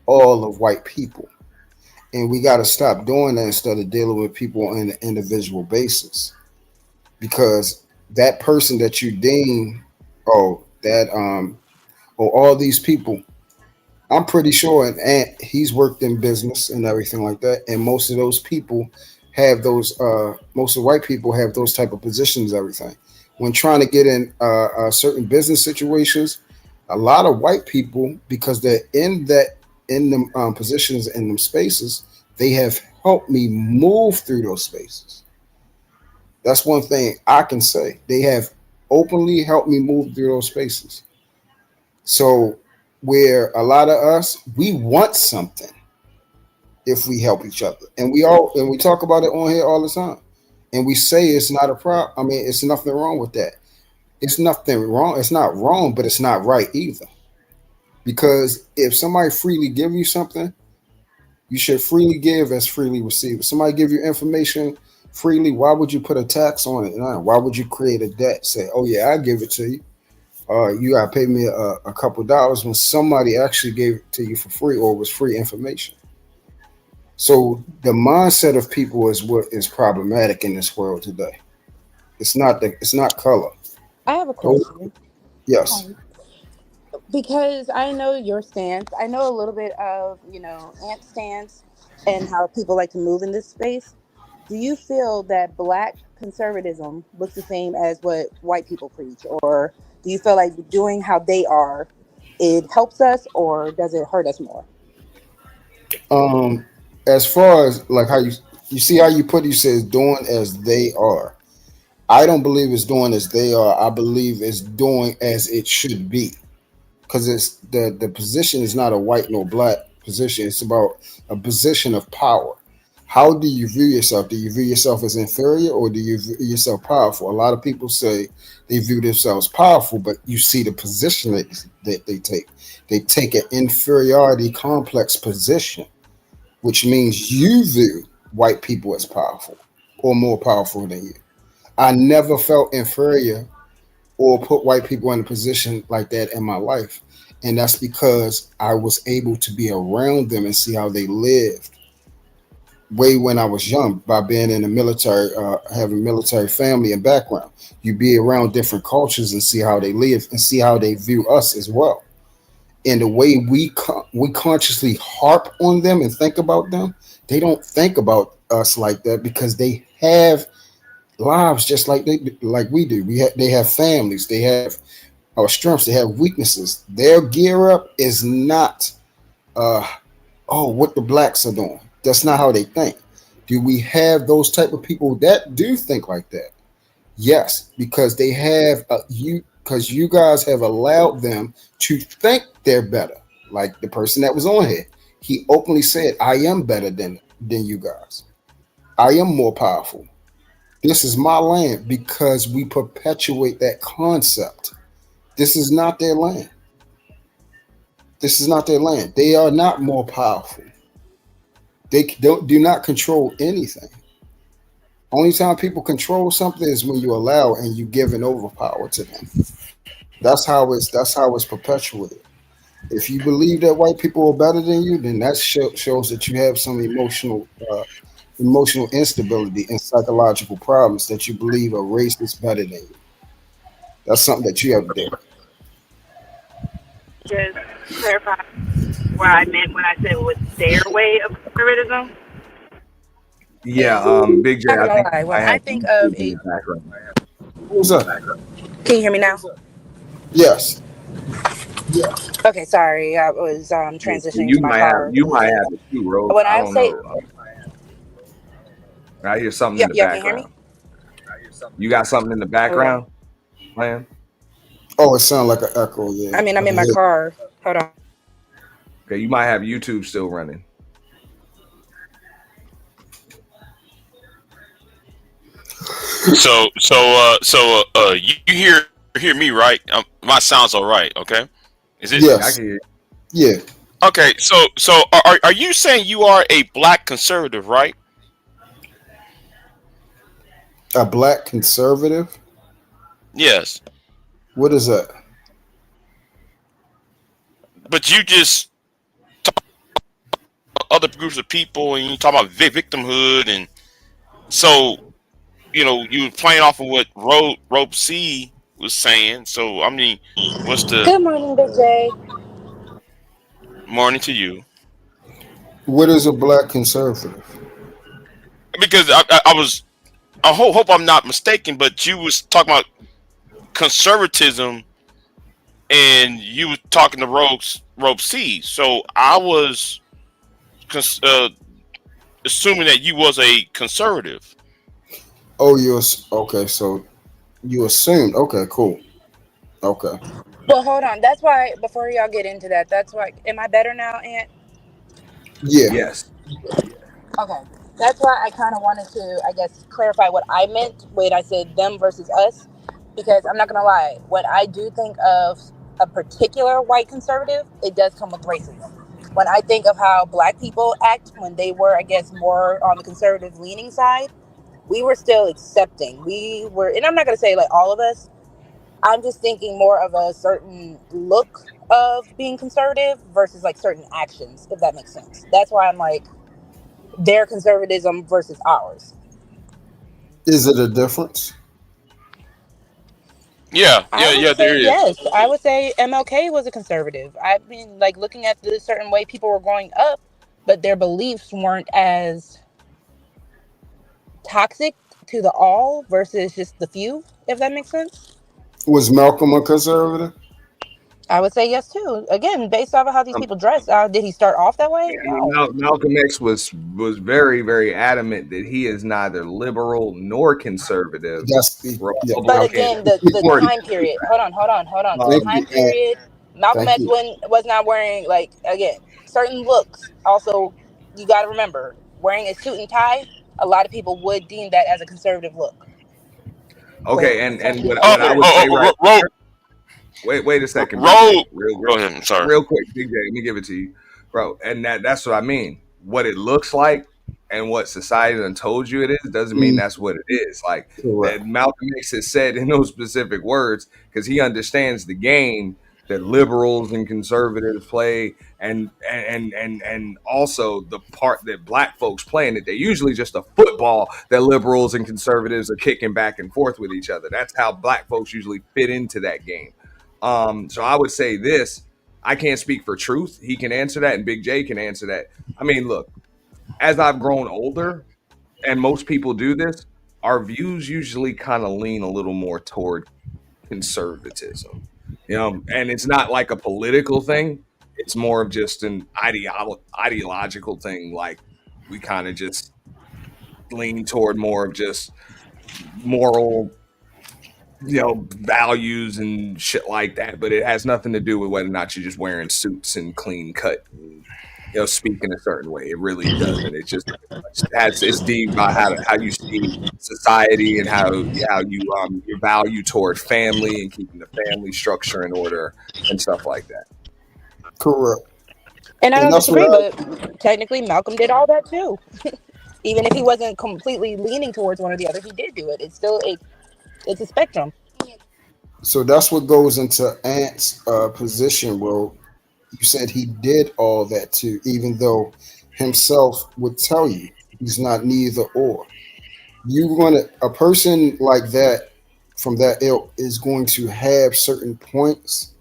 all of white people. And we got to stop doing that instead of dealing with people on an individual basis because that person that you deem, oh, that, or all these people, I'm pretty sure, and he's worked in business and everything like that. And most of those people have those. Most of white people have those type of positions. Everything when trying to get in certain business situations, a lot of white people because they're in them positions in them spaces, they have helped me move through those spaces. That's one thing I can say. They have openly helped me move through those spaces. So where a lot of us we want something if we help each other, and we talk about it on here all the time, and we say it's not a problem. I mean, it's nothing wrong with that. It's nothing wrong. It's not wrong, but it's not right either. Because if somebody freely give you something, you should freely give as freely receive. If somebody give you information freely, why would you put a tax on it? Why would you create a debt? Say, oh yeah, I give it to you. You gotta pay me a couple dollars when somebody actually gave it to you for free or was free information. So the mindset of people is what is problematic in this world today. It's not color. I have a Those- question. yes. Because I know your stance. I know a little bit of, Ant's stance and how people like to move in this space. Do you feel that black conservatism looks the same as what white people preach? Or do you feel like doing how they are, it helps us or does it hurt us more? Um, as far as like how you see how you put it, you says doing as they are. I don't believe it's doing as they are. I believe it's doing as it should be. Because it's the position is not a white nor black position. It's about a position of power. How do you view yourself? Do you view yourself as inferior or do you view yourself powerful? A lot of people say they view themselves powerful, but you see the position that they take. They take an inferiority complex position, which means you view white people as powerful or more powerful than you. I never felt inferior or put white people in a position like that in my life. And that's because I was able to be around them and see how they lived way when I was young by being in the military, having military family and background. You be around different cultures and see how they live and see how they view us as well. And the way we consciously harp on them and think about them, they don't think about us like that because they have lives just like we do. They have families, they have our strengths, they have weaknesses. Their gear up is not uh what the blacks are doing. That's not how they think. Do we have those type of people that do think like that? Yes, because they have because you guys have allowed them to think they're better. Like the person that was on here, he openly said, "I am better than you guys. I am more powerful. This is my land," because we perpetuate that concept. This is not their land. This is not their land. They are not more powerful. They do not control anything. Only time people control something is when you allow and you give an overpower to them. That's how it's perpetuated. If you believe that white people are better than you, then that shows that you have some emotional instability and psychological problems that you believe a race is better than you. That's something that you have to deal with. Just clarify what I meant when I said it was their way of conservatism. Yeah, Big J, Not I gonna think lie, I when I had think you of in a, the background. Who's up? can you hear me now? Yes. Okay, sorry, I was transitioning to my car. You might have it too, Rose. When I I don't say, know. I hear something in yep, the y'all can hear me. background. You got something in the Hold on. background, man? Oh, it sounds like an echo. Yeah. I mean, I'm in my car. Hold on. Okay, you might have YouTube still running. You hear me right? My sound's all right. Okay, is it? I Yes. can hear you. Yeah. Okay, so are you saying you are a black conservative, right? A black conservative. Yes, What is that? but you just other groups of people, and you talk about victimhood, and so you were playing off of what Rope C was saying. So I mean, what's the Good morning, Big J. morning to you? What is a black conservative? Because I was I hope I'm not mistaken, but you was talking about conservatism, and you were talking to Rope C. So I was assuming that you was a conservative. Oh, okay. So you assumed. Okay, cool. Okay. Well, hold on. That's why, before y'all get into that, that's why, am I better now, Aunt? Yeah. Yes. Okay. That's why I kind of wanted to, I guess, clarify what I meant when I said them versus us. Because I'm not going to lie, when I do think of a particular white conservative, it does come with racism. When I think of how black people act when they were, I guess, more on the conservative leaning side, we were still accepting. We were, and I'm not going to say like all of us, I'm just thinking more of a certain look of being conservative versus like certain actions, if that makes sense. That's why I'm like, their conservatism versus ours. Is it a difference? Yeah, I would there say is. yes. I would say MLK was a conservative. I've been like looking at the certain way people were growing up, but their beliefs weren't as toxic to the all versus just the few, if that makes sense. Was Malcolm a conservative? I would say yes too. Again, based off of how these people dress, did he start off that way? No. Malcolm X was very very adamant that he is neither liberal nor conservative, Yeah. But Republican. again, the Or, time period. Hold on. The Thank time you. period. Malcolm Thank X you. was not wearing like again certain looks. Also, you got to remember wearing a suit and tie. A lot of people would deem that as a conservative look. But okay, and certain what I would say right Rope. there. Wait a second, Big J. Rope. Go ahead. I'm sorry. Real quick, Big J. Let me give it to you, bro. And that's what I mean. What it looks like and what society done told you it is doesn't mean Mm, that's what it is. Like correct. that Malcolm X has said in those specific words because he understands the game that liberals and conservatives play, and also the part that black folks play in it. They're usually just a football that liberals and conservatives are kicking back and forth with each other. That's how black folks usually fit into that game. So I would say this. I can't speak for truth. He can answer that, and Big J can answer that. I mean, look, as I've grown older, and most people do this, our views usually kind of lean a little more toward conservatism. And it's not like a political thing. It's more of just an ideological thing. Like we kind of just lean toward more of just moral values and shit like that. But it has nothing to do with whether or not you're just wearing suits and clean cut and speaking a certain way. It really doesn't. It's just it's deemed by how you see society and how you your value toward family and keeping the family structure in order and stuff like that. Correct. and I And don't that's what disagree, I. but technically Malcolm did all that too. Even if he wasn't completely leaning towards one or the other, he did do it. It's a spectrum. So that's what goes into Ant's position. Well, you said he did all that too, even though himself would tell you he's not neither or. You want a person like that from that ilk is going to have certain points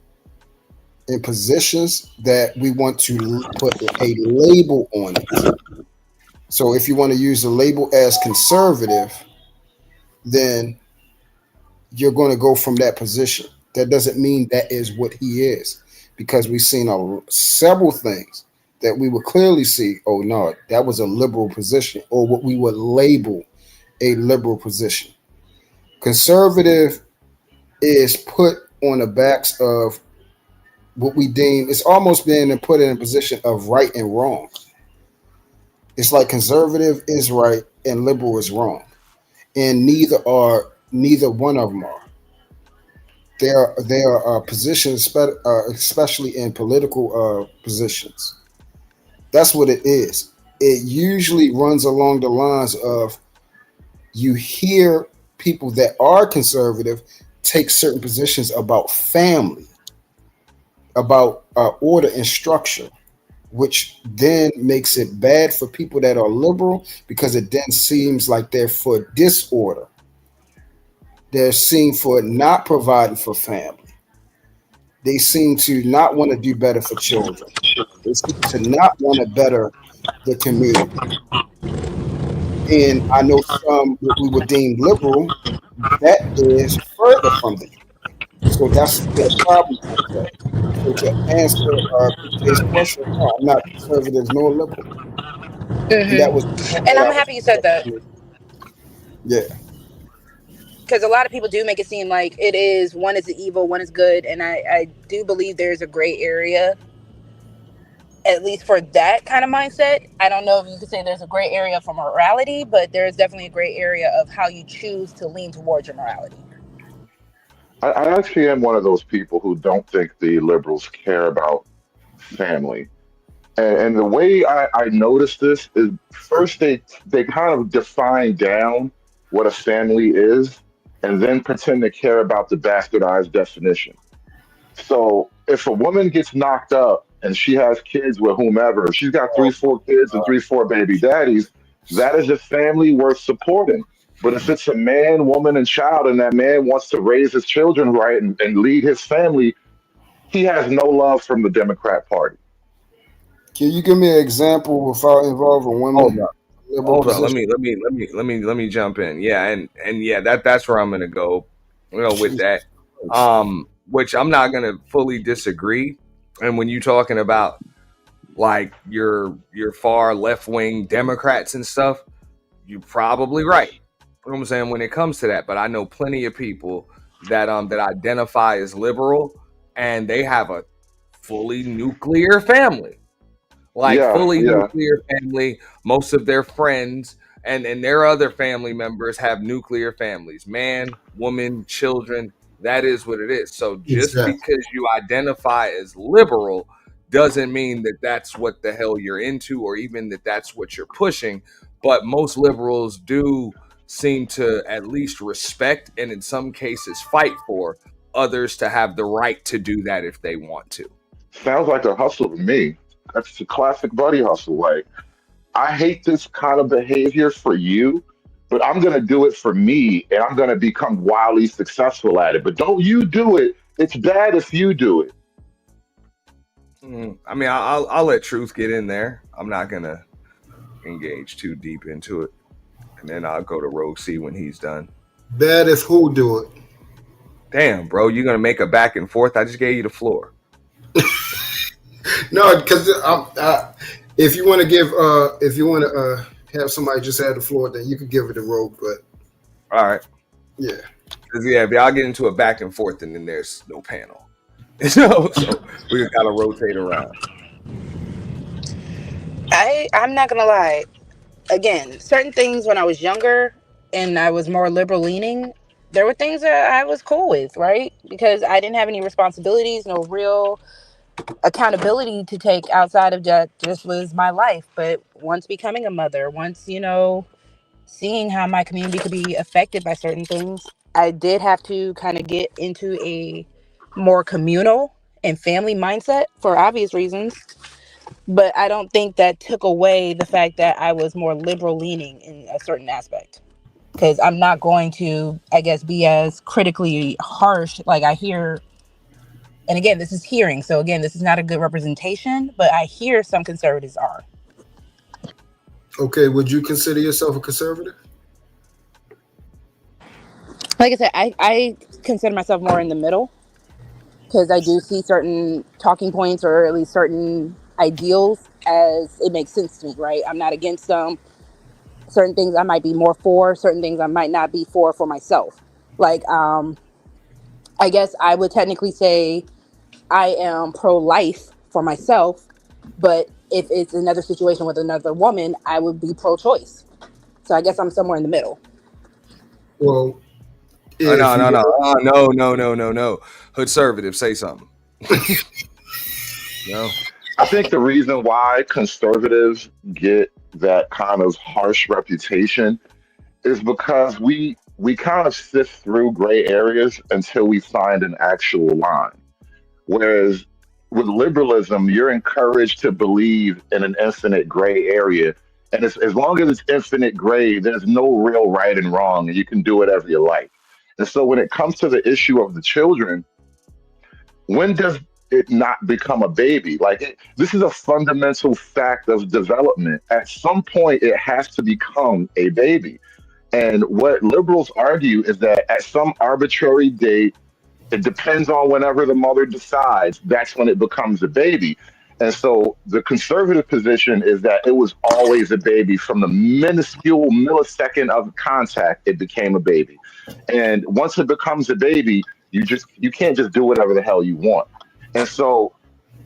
and positions that we want to put a label on it. So if you want to use the label as conservative, then you're going to go from that position. That doesn't mean that is what he is, because we've seen several things that we would clearly see. Oh no, that was a liberal position, or what we would label a liberal position. Conservative is put on the backs of what we deem it's almost being put in a position of right and wrong. It's like conservative is right and liberal is wrong, and neither one of them are. There are positions, especially in political positions. That's what it is. It usually runs along the lines of you hear people that are conservative take certain positions about family, about order and structure, which then makes it bad for people that are liberal because it then seems like they're for disorder. They're seen for not providing for family. They seem to not want to do better for children. They seem to not want to better the community. And I know some what we would deem liberal that is further from the truth. So that's where the problem comes at. So to answer PJ's question, no, I'm not conservative nor liberal, and that was the point And that I'm I was happy you said that, trying to. Yeah, because a lot of people do make it seem like it is one is evil, one is good, and I do believe there's a gray area, at least for that kind of mindset. I don't know if you could say there's a gray area for morality, but there's definitely a gray area of how you choose to lean towards your morality. I actually am one of those people who don't think the liberals care about family. And the way I noticed this is first they kind of define down what a family is and then pretend to care about the bastardized definition. So if a woman gets knocked up and she has kids with whomever, if she's got three, four kids and three, four baby daddies, that is a family worth supporting. But if it's a man, woman, and child, and that man wants to raise his children right and lead his family, he has no love from the Democrat Party. can you give me an example without involving Hold women up. in liberal Hold on. Let position? me let me jump in. Yeah, and yeah, that's where I'm gonna go, with Jesus that. Christ. Which I'm not gonna fully disagree. And when you talking about like your far left wing Democrats and stuff, you're probably right. You know what I'm saying when it comes to that. But I know plenty of people that identify as liberal and they have a fully nuclear family, like Yeah, fully yeah. nuclear family. Most of their friends and their other family members have nuclear families, man, woman, children. That is what it is. So just Exactly. because you identify as liberal doesn't mean that that's what the hell you're into or even that that's what you're pushing. But most liberals do seem to at least respect and in some cases fight for others to have the right to do that if they want to. Sounds like a hustle to me. That's a classic buddy hustle. Like, I hate this kind of behavior for you, but I'm going to do it for me and I'm going to become wildly successful at it. But don't you do it. It's bad if you do it. I mean, I'll let truth get in there. I'm not gonna engage too deep into it, and then I'll go to Rogue C when he's done. Bad if who do it? Damn, bro, you're gonna make a back and forth. I just gave you the floor. No, because if you want to if you want to have somebody just have the floor, then you could give it a rope. But All right, yeah, because yeah, if y'all get into a back and forth, and then there's no panel, so we just gotta rotate around. I'm not gonna lie. Again, certain things when I was younger and I was more liberal leaning, there were things that I was cool with, right? Because I didn't have any responsibilities, no real accountability to take outside of that. Just was my life. But once becoming a mother, once seeing how my community could be affected by certain things, I did have to kind of get into a more communal and family mindset for obvious reasons. But I don't think that took away the fact that I was more liberal leaning in a certain aspect. Because I'm not going to, I guess, be as critically harsh. Like I hear, and again, this is hearing. So again, this is not a good representation, but I hear some conservatives are. okay. Would you consider yourself a conservative? Like I said, I consider myself more in the middle because I do see certain talking points or at least certain ideals as it makes sense to me, right? I'm not against them. Certain things I might be more for, certain things I might not be for myself. Like, I guess I would technically say I am pro-life for myself, but if it's another situation with another woman, I would be pro-choice. So I guess I'm somewhere in the middle. Well, Oh, if no, you no, no, no. Hoodservative, say something. No. I think the reason why conservatives get that kind of harsh reputation is because we kind of sift through gray areas until we find an actual line. Whereas with liberalism, you're encouraged to believe in an infinite gray area. And as long as it's infinite gray, there's no real right and wrong, and you can do whatever you like. And so when it comes to the issue of the children, when does it not become a baby? This is a fundamental fact of development. At some point, it has to become a baby. And what liberals argue is that at some arbitrary date, it depends on whenever the mother decides, that's when it becomes a baby. And so the conservative position is that it was always a baby from the minuscule millisecond of contact, it became a baby. And once it becomes a baby, you can't just do whatever the hell you want. And so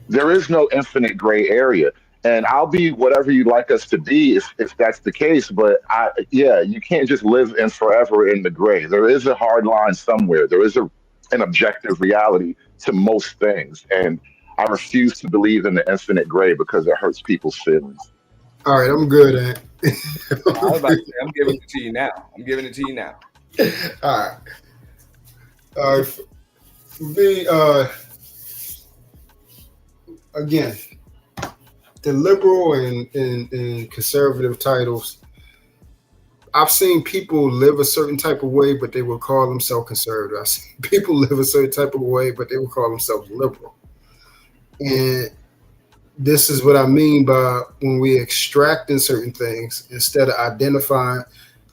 there is no infinite gray area. And I'll be whatever you'd like us to be if that's the case. But yeah, you can't just live in forever in the gray. There is a hard line somewhere. There is an objective reality to most things. And I refuse to believe in the infinite gray because it hurts people's feelings. all right, I'm good at. I was about to say, I'm giving it to you now. All right. For me, again, the liberal and conservative titles. I've seen people live a certain type of way, but they will call themselves conservative. I've seen people live a certain type of way, but they will call themselves liberal. And this is what I mean by when we extracting certain things, instead of identifying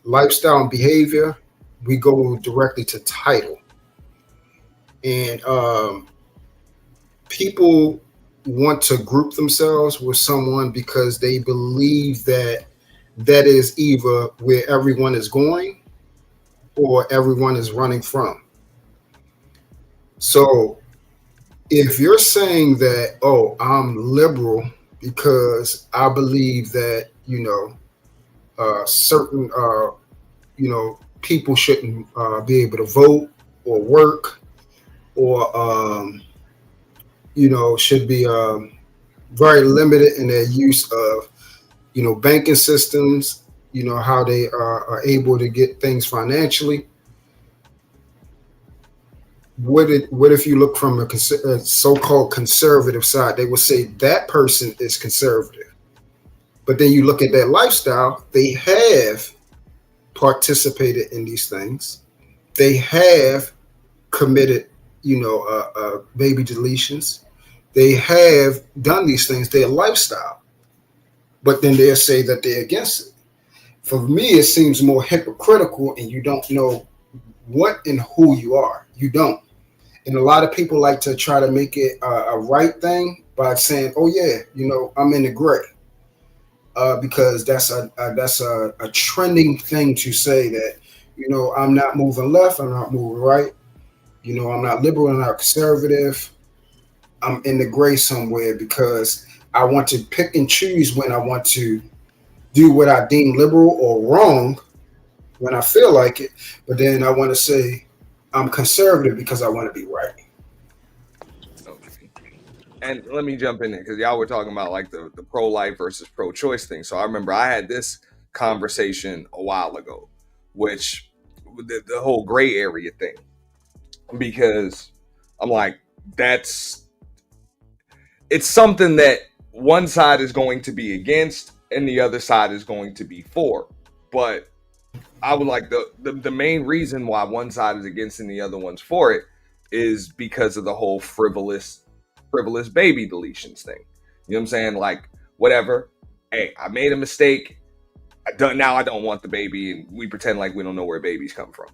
lifestyle and behavior, we go directly to title. And people want to group themselves with someone because they believe that that is either where everyone is going or everyone is running from. So if you're saying that, oh, I'm liberal because I believe that, certain, people shouldn't be able to vote or work or, should be very limited in their use of, banking systems, how they are able to get things financially. What if you look from a so-called conservative side? They will say that person is conservative, but then you look at their lifestyle. They have participated in these things. They have committed, baby deletions. They have done these things. Their lifestyle, but then they'll say that they're against it. For me, it seems more hypocritical, and you don't know what and who you are. You don't. And a lot of people like to try to make it a right thing by saying, "Oh yeah, I'm in the gray," because that's a trending thing to say that, I'm not moving left, I'm not moving right, I'm not liberal, I'm not conservative, I'm in the gray somewhere because I want to pick and choose when I want to do what I deem liberal or wrong when I feel like it, but then I want to say I'm conservative because I want to be right. Okay. And let me jump in there because y'all were talking about like the pro-life versus pro-choice thing. So I remember I had this conversation a while ago, which the whole gray area thing, because I'm like, it's something that one side is going to be against and the other side is going to be for. But I would like the main reason why one side is against and the other one's for it is because of the whole frivolous baby deletions thing. You know what I'm saying? Like, whatever. Hey, I made a mistake. Now I don't want the baby, and we pretend like we don't know where babies come from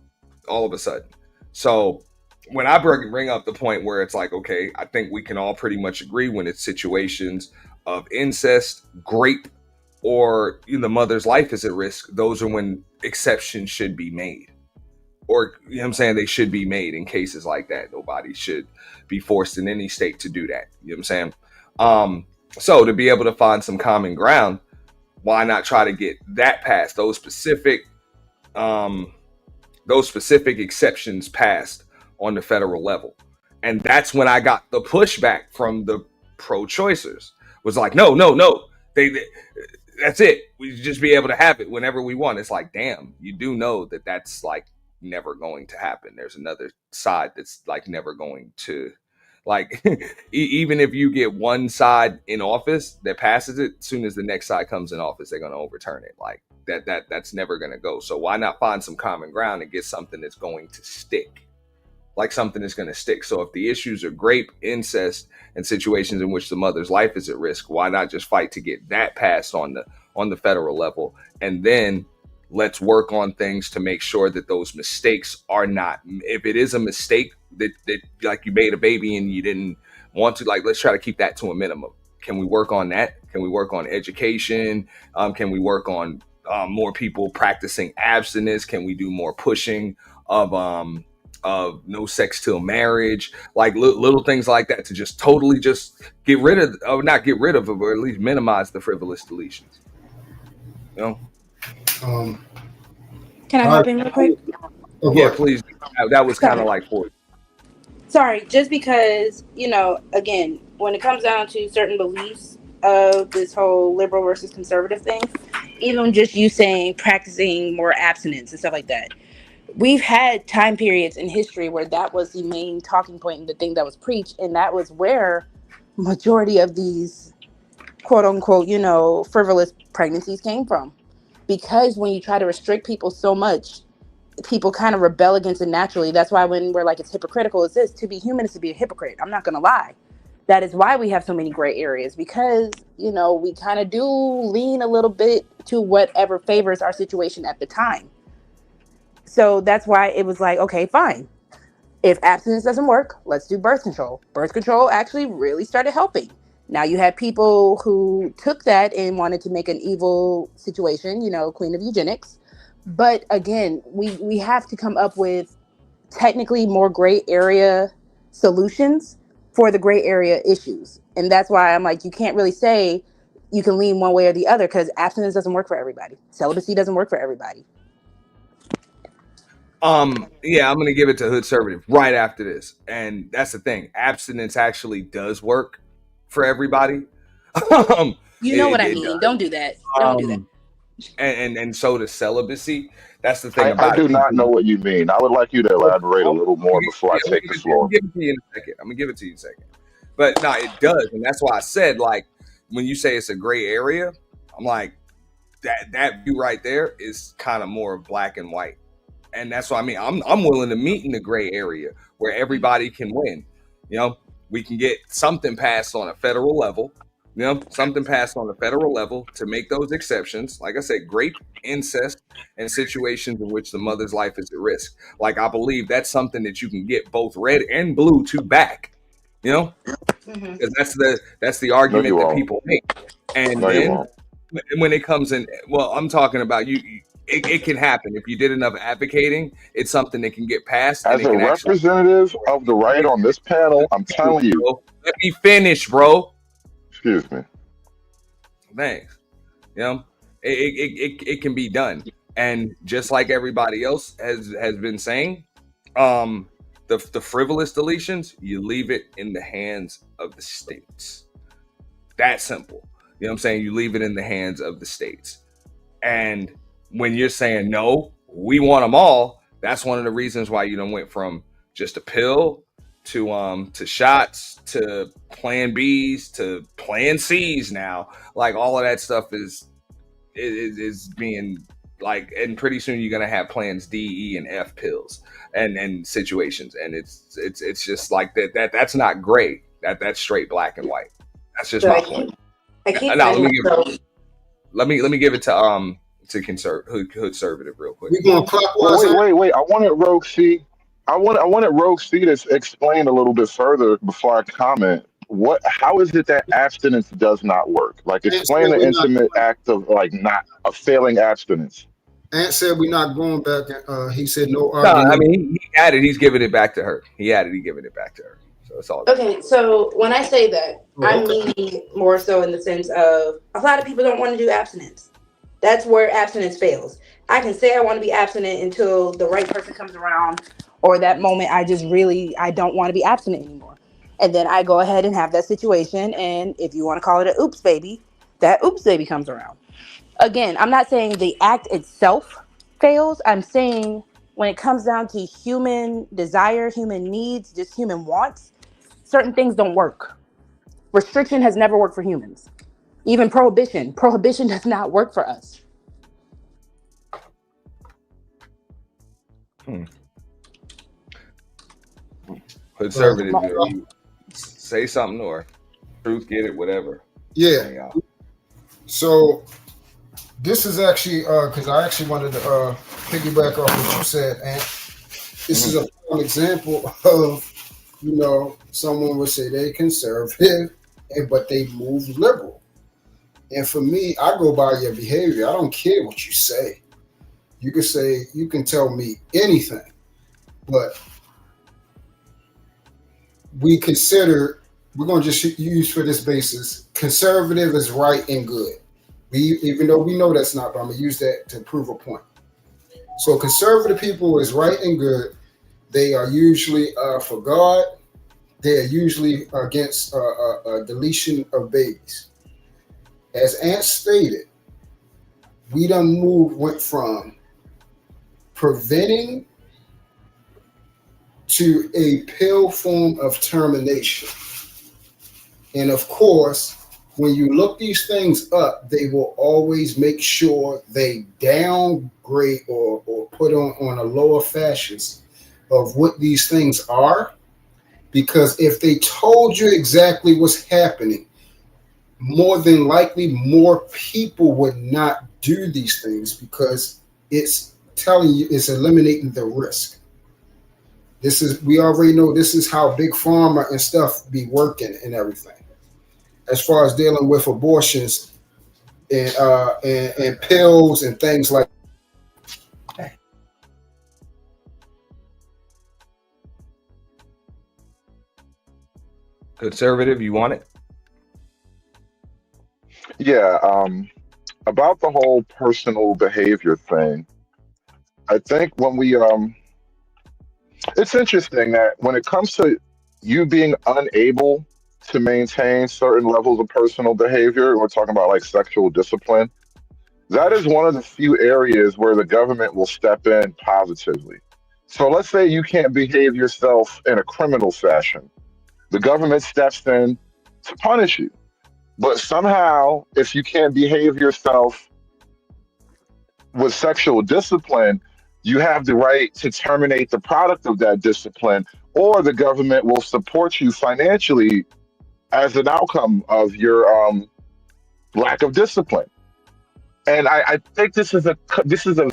all of a sudden. So when I bring up the point where it's like, okay, I think we can all pretty much agree when it's situations of incest, grape, or the mother's life is at risk, those are when exceptions should be made. or you know what I'm saying, they should be made in cases like that. Nobody should be forced in any state to do that. You know what I'm saying? Um, so to be able to find some common ground, why not try to get that passed? Um, those specific exceptions passed on the federal level. And that's when I got the pushback from the pro-choicers. Was like, no, no, no. They that's it. We just be able to have it whenever we want. It's like, damn, you do know that that's like never going to happen. There's another side that's like never going to, like, even if you get one side in office that passes it, as soon as the next side comes in office, they're going to overturn it. Like that's never going to go. So why not find some common ground and get something that's going to stick? Like something that's going to stick. So if the issues are rape, incest, and situations in which the mother's life is at risk, why not just fight to get that passed on the federal level, and then let's work on things to make sure that those mistakes are not. If it is a mistake that like you made a baby and you didn't want to, like, let's try to keep that to a minimum. Can we work on that? Can we work on education? Can we work on more people practicing abstinence? Can we do more pushing of no sex till marriage, like little things like that, to just totally just get rid of, or not get rid of, or at least minimize the frivolous deletions. You know? Um, Can I all right. hop in real quick? Oh, go Yeah, ahead. please. That was kind Sorry. of like for Sorry, just because, again, when it comes down to certain beliefs of this whole liberal versus conservative thing, even just you saying practicing more abstinence and stuff like that, we've had time periods in history where that was the main talking point and the thing that was preached, and that was where majority of these quote unquote, frivolous pregnancies came from. Because when you try to restrict people so much, people kind of rebel against it naturally. That's why when we're like, it's hypocritical, it's this. To be human is to be a hypocrite. I'm not going to lie. That is why we have so many gray areas, because, we kind of do lean a little bit to whatever favors our situation at the time. So that's why it was like, okay, fine. If abstinence doesn't work, let's do birth control. Birth control actually really started helping. Now you have people who took that and wanted to make an evil situation, queen of eugenics. But again, we have to come up with technically more gray area solutions for the gray area issues. And that's why I'm like, you can't really say you can lean one way or the other, because abstinence doesn't work for everybody. Celibacy doesn't work for everybody. yeah, I'm gonna give it to Hood Conservative right after this, and that's the thing. Abstinence actually does work for everybody. um, You know it, what I it mean. does. Don't do that. Don't do that. Um, and so does celibacy. That's the thing I about do it. not People. know what you mean. I would like you to elaborate a little more before I Yeah, take the floor. I'm gonna give it to you in a second. I'm gonna give it to you in a second. But no, it does, and that's why I said, like, when you say it's a gray area, I'm like, that view right there is kind of more of black and white, and that's what I mean. I'm willing to meet in the gray area where everybody can win. You know, we can get something passed on a federal level. You know, something passed on a federal level to make those exceptions. Like I said, rape, incest, and situations in which the mother's life is at risk. Like, I believe that's something that you can get both red and blue to back. You know, Mm-hmm. because that's the No, you argument that won't. people make. And No, you then won't. when it comes in, well, I'm talking about it can happen if you did enough advocating. It's something that can get passed, and As it a can actually. representative of the right on this panel, I'm Let telling you, me finish, bro. excuse me. Thanks. You know, it can be done, and just like everybody else has been saying, um, the frivolous deletions, you leave it in the hands of the states. That simple. You know what I'm saying? You leave it in the hands of the states. And when you're saying no, we want them all, that's one of the reasons why you done went from just a pill to shots to plan B's to plan C's now. Like, all of that stuff is being, like, and pretty soon you're gonna have plans D, E, and F pills and situations. And it's just like that's not gray. That's straight black and white. That's just So my point. I keep Now finding myself. let me give it to hood conservative real quick. We going Well, clockwise here? wait. I wanted Rogue C. I wanted Rogue C to explain a little bit further before I comment. What? How is it that abstinence does not work? Like, I didn't say explain the we're not intimate act of, like, not a failing abstinence. Ant said we're not going back. He said no No, I argument. mean he had it. He's giving it back to her. He had it. He's giving it back to her. So it's all good. Okay, so when I say that, Oh, I'm okay. meaning more so in the sense of a lot of people don't want to do abstinence. That's where abstinence fails. I can say I want to be abstinent until the right person comes around, or that moment I don't want to be abstinent anymore. And then I go ahead and have that situation. And if you want to call it a oops baby, that oops baby comes around. Again, I'm not saying the act itself fails. I'm saying when it comes down to human desire, human needs, just human wants, certain things don't work. Restriction has never worked for humans. Even prohibition does not work for us. Hmm. Uh, Conservative, you say something or truth, get it, whatever. yeah. Bring it out. So this is actually because I actually wanted to piggyback off what you said, and this is Mhm. a prime example of someone would say they conservative, but they move liberal. And for me, I go by your behavior. I don't care what you say. You can tell me anything, but we consider we're going to just use for this basis conservative is right and good. Even though we know that's not, but I'm gonna use that to prove a point. So conservative people is right and good. They are usually for God. They are usually against deletion of babies. As Ant stated, we went from preventing to a pill form of termination. And of course, when you look these things up, they will always make sure they downgrade or put on a lower fashions of what these things are. Because if they told you exactly what's happening, more than likely more people would not do these things because it's telling you it's eliminating the risk. We already know this is how big pharma and stuff be working and everything as far as dealing with abortions and pills and things like Conservative, you want it? Yeah, about the whole personal behavior thing, I think it's interesting that when it comes to you being unable to maintain certain levels of personal behavior, we're talking about like sexual discipline, that is one of the few areas where the government will step in positively. So let's say you can't behave yourself in a criminal fashion. The government steps in to punish you. But somehow, if you can't behave yourself with sexual discipline, you have the right to terminate the product of that discipline, or the government will support you financially as an outcome of your lack of discipline. And I think this is a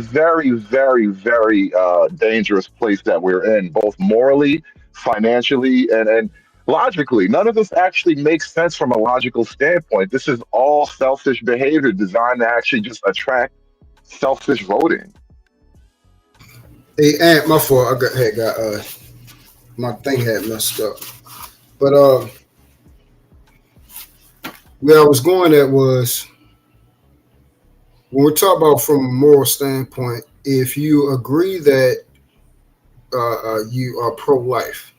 very, very, very dangerous place that we're in, both morally, financially, and logically. None of this actually makes sense from a logical standpoint. This is all selfish behavior designed to actually just attract selfish voting. hey Ant, my fault. I got my thing had messed up. But where I was going at was when we're talking about from a moral standpoint, if you agree that you are pro-life,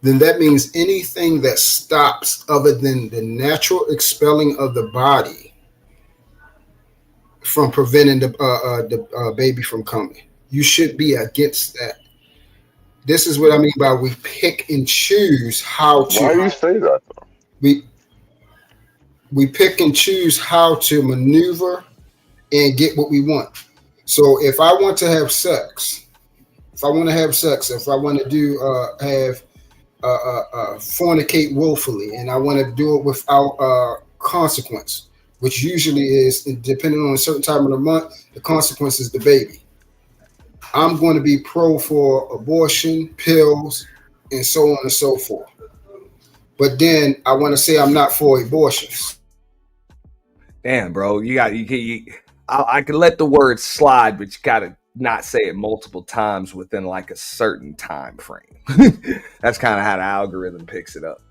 then that means anything that stops other than the natural expelling of the body from preventing the baby from coming, you should be against that. This is what I mean by we pick and choose how Why to do you say that? we we pick and choose how to maneuver and get what we want. So if I want to have sex, if I want to do have fornicate willfully, and I want to do it without consequence, which usually is depending on a certain time of the month, the consequence is the baby. I'm going to be pro for abortion, pills, and so on and so forth. But then I want to say I'm not for abortions. Damn, bro, you got you. I can let the word slide, but you gotta not say it multiple times within like a certain time frame. That's kind of how the algorithm picks it up.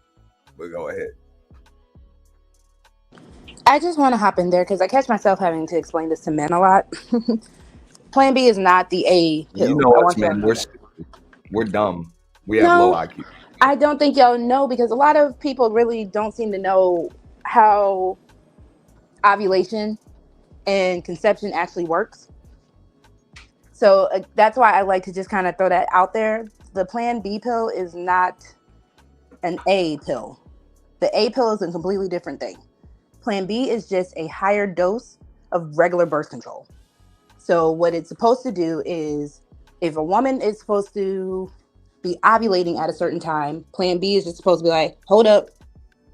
But go ahead. I just want to hop in there because I catch myself having to explain this to men a lot. Plan B is not the A You pill. know I us, want y'all man. to know that. We're dumb. We have low No, IQ. I don't think y'all know because a lot of people really don't seem to know how ovulation and conception actually works. So that's why I like to just kind of throw that out there. The Plan B pill is not an A pill. The A pill is a completely different thing. Plan B is just a higher dose of regular birth control. So what it's supposed to do is, if a woman is supposed to be ovulating at a certain time, Plan B is just supposed to be like, hold up,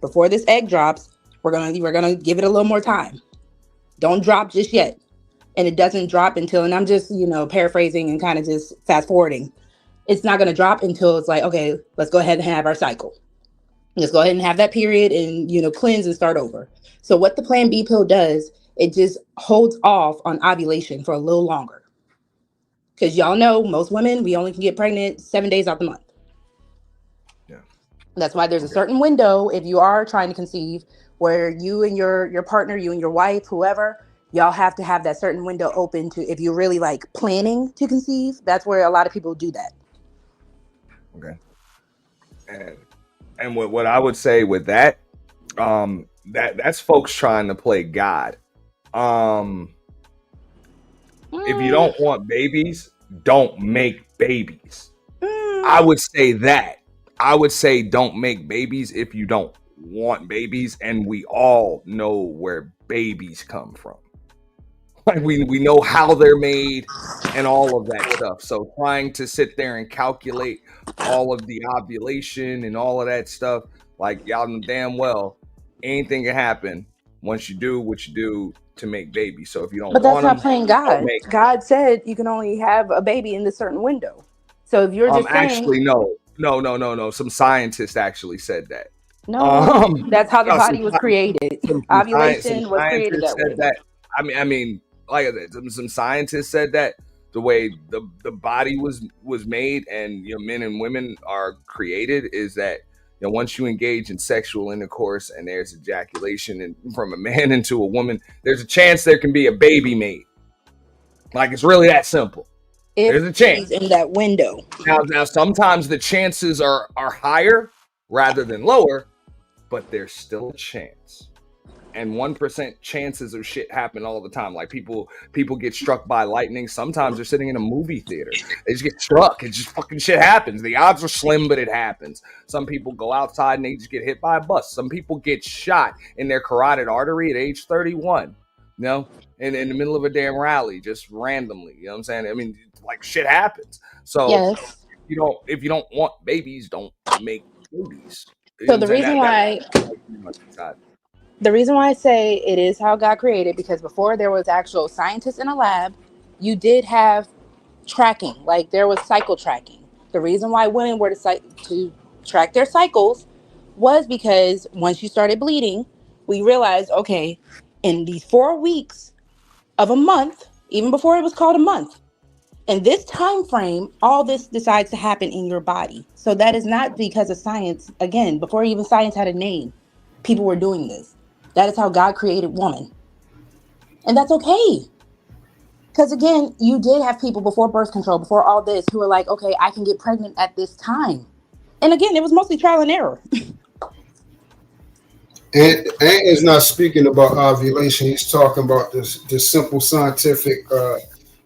before this egg drops, we're gonna give it a little more time. Don't drop just yet. And it doesn't drop until, and I'm just, paraphrasing and kind of just fast forwarding. It's not gonna drop until it's like, okay, let's go ahead and have our cycle. Let's go ahead and have that period and, cleanse and start over. So what the Plan B pill does, it just holds off on ovulation for a little longer. Because y'all know most women, we only can get pregnant 7 days out the month. Yeah. That's why there's a Okay. certain window if you are trying to conceive where you and your partner, you and your wife, whoever, y'all have to have that certain window open to, if you're really like planning to conceive, that's where a lot of people do that. Okay. And what I would say with that, that's folks trying to play God. If you don't want babies, don't make babies. I would say that. I would say don't make babies if you don't want babies, and we all know where babies come from. Like we know how they're made and all of that stuff. So trying to sit there and calculate all of the ovulation and all of that stuff, like y'all know damn well, anything can happen once you do what you do to make babies. So if you don't But that's want not them, playing don't God. make. God said you can only have a baby in this certain window. So if you're just saying, Actually, no. Some scientists actually said that. no, Um, that's how the no, body was created. some Ovulation was created scientists that said way. that. I mean, like I said, some scientists said that the way the body was made and men and women are created is that once you engage in sexual intercourse and there's ejaculation from a man into a woman, there's a chance there can be a baby made. Like it's really that simple. If There's a chance. he's in that window. Now sometimes the chances are higher rather than lower, but there's still a chance. And 1% chances of shit happen all the time. Like people get struck by lightning. Sometimes they're sitting in a movie theater. They just get struck. It just fucking shit happens. The odds are slim, but it happens. Some people go outside and they just get hit by a bus. Some people get shot in their carotid artery at age 31. In the middle of a damn rally, just randomly. You know what I'm saying? I mean, like shit happens. So Yes. if you don't want babies, don't make babies. You know So what I'm saying? the reason why I say it is how God created, because before there was actual scientists in a lab, you did have tracking, like there was cycle tracking. The reason why women were to track their cycles was because once you started bleeding, we realized, okay, in these 4 weeks of a month, even before it was called a month, in this time frame, all this decides to happen in your body. So that is not because of science. Again, before even science had a name, people were doing this. That is how God created woman. And that's okay. Because again, you did have people before birth control, before all this, who were like, okay, I can get pregnant at this time. And again, it was mostly trial and error. And is not speaking about ovulation. He's talking about this simple scientific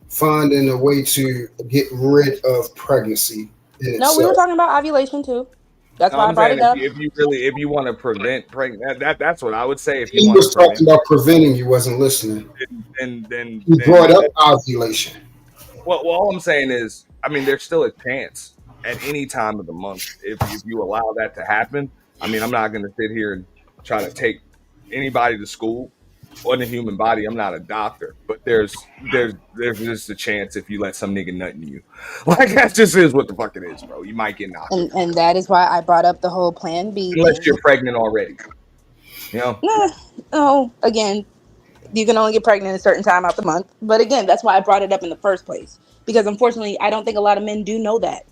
finding a way to get rid of pregnancy in No, we were itself. talking about ovulation too. That's No, why I I'm brought saying it up. if you want to prevent pregnant, that's what I would say. If you He want to was prevent, talking about preventing. You wasn't listening. He then brought up ovulation. well, all I'm saying is, I mean, there's still a chance at any time of the month if you allow that to happen. I mean, I'm not going to sit here and try to take anybody to school on the human body. I'm not a doctor, but there's just a chance if you let some nigga nut in you. Like that just is what the fuck it is, bro. You might get knocked And around and that is why I brought up the whole Plan B unless thing. you're pregnant already. You know. No, again, You can only get pregnant a certain time out the month. But again, that's why I brought it up in the first place. Because unfortunately, I don't think a lot of men do know that.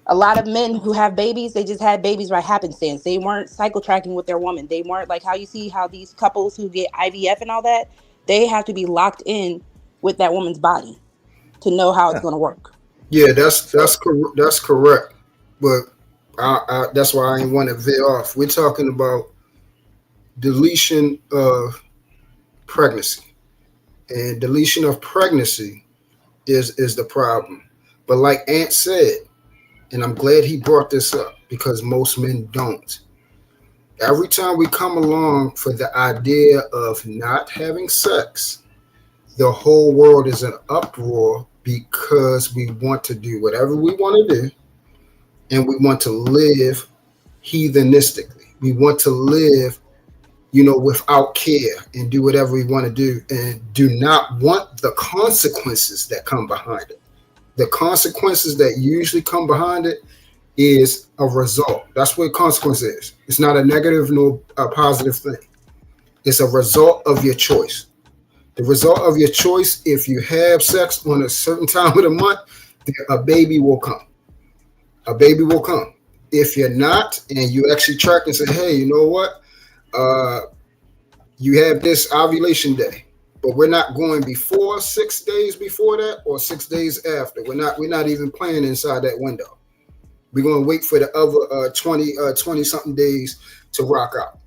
A lot of men who have babies, they just had babies by happenstance. They weren't cycle tracking with their woman. They weren't like how you see how these couples who get IVF and all that, they have to be locked in with that woman's body to know how it's Yeah. going to work. Yeah, So, that's correct. But that's why I ain't want to veer off. We're talking about deletion of pregnancy, and deletion of pregnancy is the problem. But like Ant said, and I'm glad he brought this up because most men don't. Every time we come along for the idea of not having sex, the whole world is in uproar because we want to do whatever we want to do and we want to live heathenistically. We want to live, without care and do whatever we want to do and do not want the consequences that come behind it. The consequences that usually come behind it is a result. That's what consequence is. It's not a negative nor a positive thing. It's a result of your choice. The result of your choice, if you have sex on a certain time of the month, a baby will come. A baby will come. If you're not, and you actually track and say, hey, you know what? Uh, you have this ovulation day, but we're not going before 6 days before that or 6 days after. We're not even playing inside that window. We're going to wait for the other 20 something days to rock out.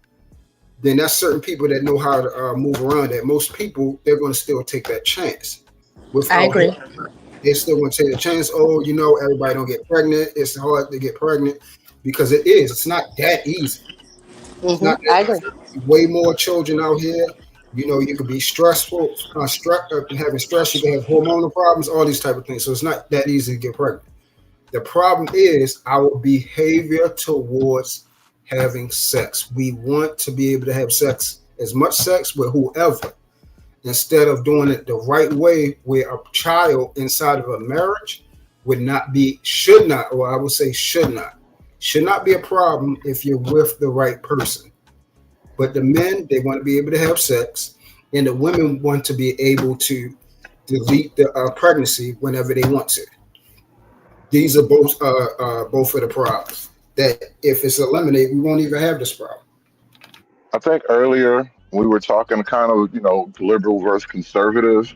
Then that's certain people that know how to move around that. Most people, they're going to still take that chance I without agree. they're still going to take a chance. Oh, everybody don't get pregnant. It's hard to get pregnant because it is. It's not that easy. It's not I that agree. easy. Way more children out here. You could be stressful, having stress. You can have hormonal problems, all these type of things. So it's not that easy to get pregnant. The problem is our behavior towards having sex. We want to be able to have sex, as much sex with whoever, instead of doing it the right way, where a child inside of a marriage should not, or I would say should not be a problem if you're with the right person. But the men, they want to be able to have sex, and the women want to be able to delete the pregnancy whenever they want to. These are both of the problems. That if it's eliminated, we won't even have this problem. I think earlier we were talking kind of, liberal versus conservative.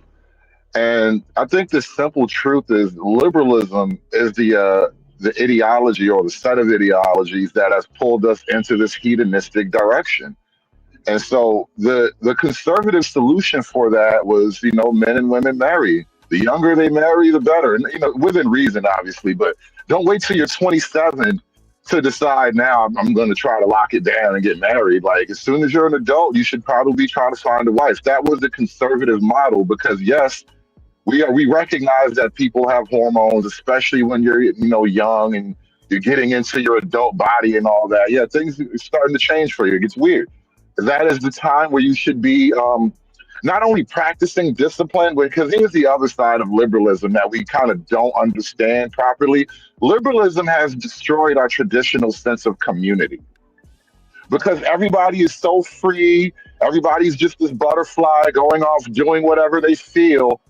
And I think the simple truth is liberalism is the ideology or the set of ideologies that has pulled us into this hedonistic direction. And so the conservative solution for that was, men and women marry. The younger they marry, the better. And within reason, obviously, but don't wait till you're 27 to decide now I'm going to try to lock it down and get married. Like as soon as you're an adult, you should probably try to find a wife. That was the conservative model because yes, we recognize that people have hormones, especially when you're young and you're getting into your adult body and all that. Yeah, things are starting to change for you. It gets weird. That is the time where you should be not only practicing discipline, but because here's the other side of liberalism that we kind of don't understand properly. Liberalism has destroyed our traditional sense of community because everybody is so free. Everybody's just this butterfly going off doing whatever they feel.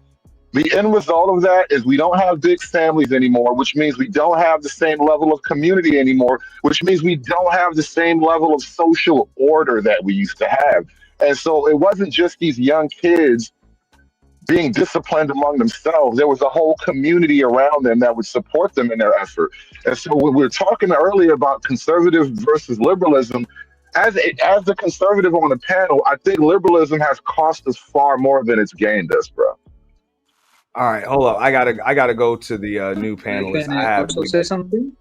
The end result of that is we don't have big families anymore, which means we don't have the same level of community anymore, which means we don't have the same level of social order that we used to have. And so it wasn't just these young kids being disciplined among themselves. There was a whole community around them that would support them in their effort. And so when we were talking earlier about conservative versus liberalism, as the conservative on the panel, I think liberalism has cost us far more than it's gained us, bro. All right, hold up. I gotta go to the new I panelists. can also say something.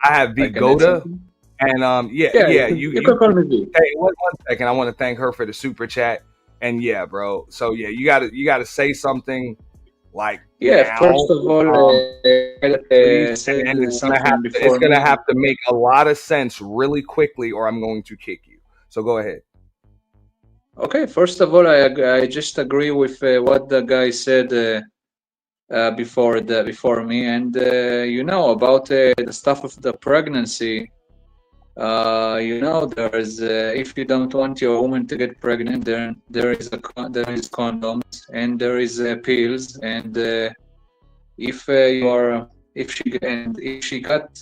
I have I can add Vigoda, something. and yeah, Yeah, yeah. you can call me V. Hey, one second. I want to thank her for the super chat, and yeah, bro. So yeah, you gotta say something like Yeah, now. first of all, I Please, said and it's gonna something it's before gonna me. have to make a lot of sense really quickly, or I'm going to kick you. So go ahead. Okay, first of all, I just agree with what the guy said before me, and about the stuff of the pregnancy. There is if you don't want your woman to get pregnant, then there is condoms and there is pills, and if she got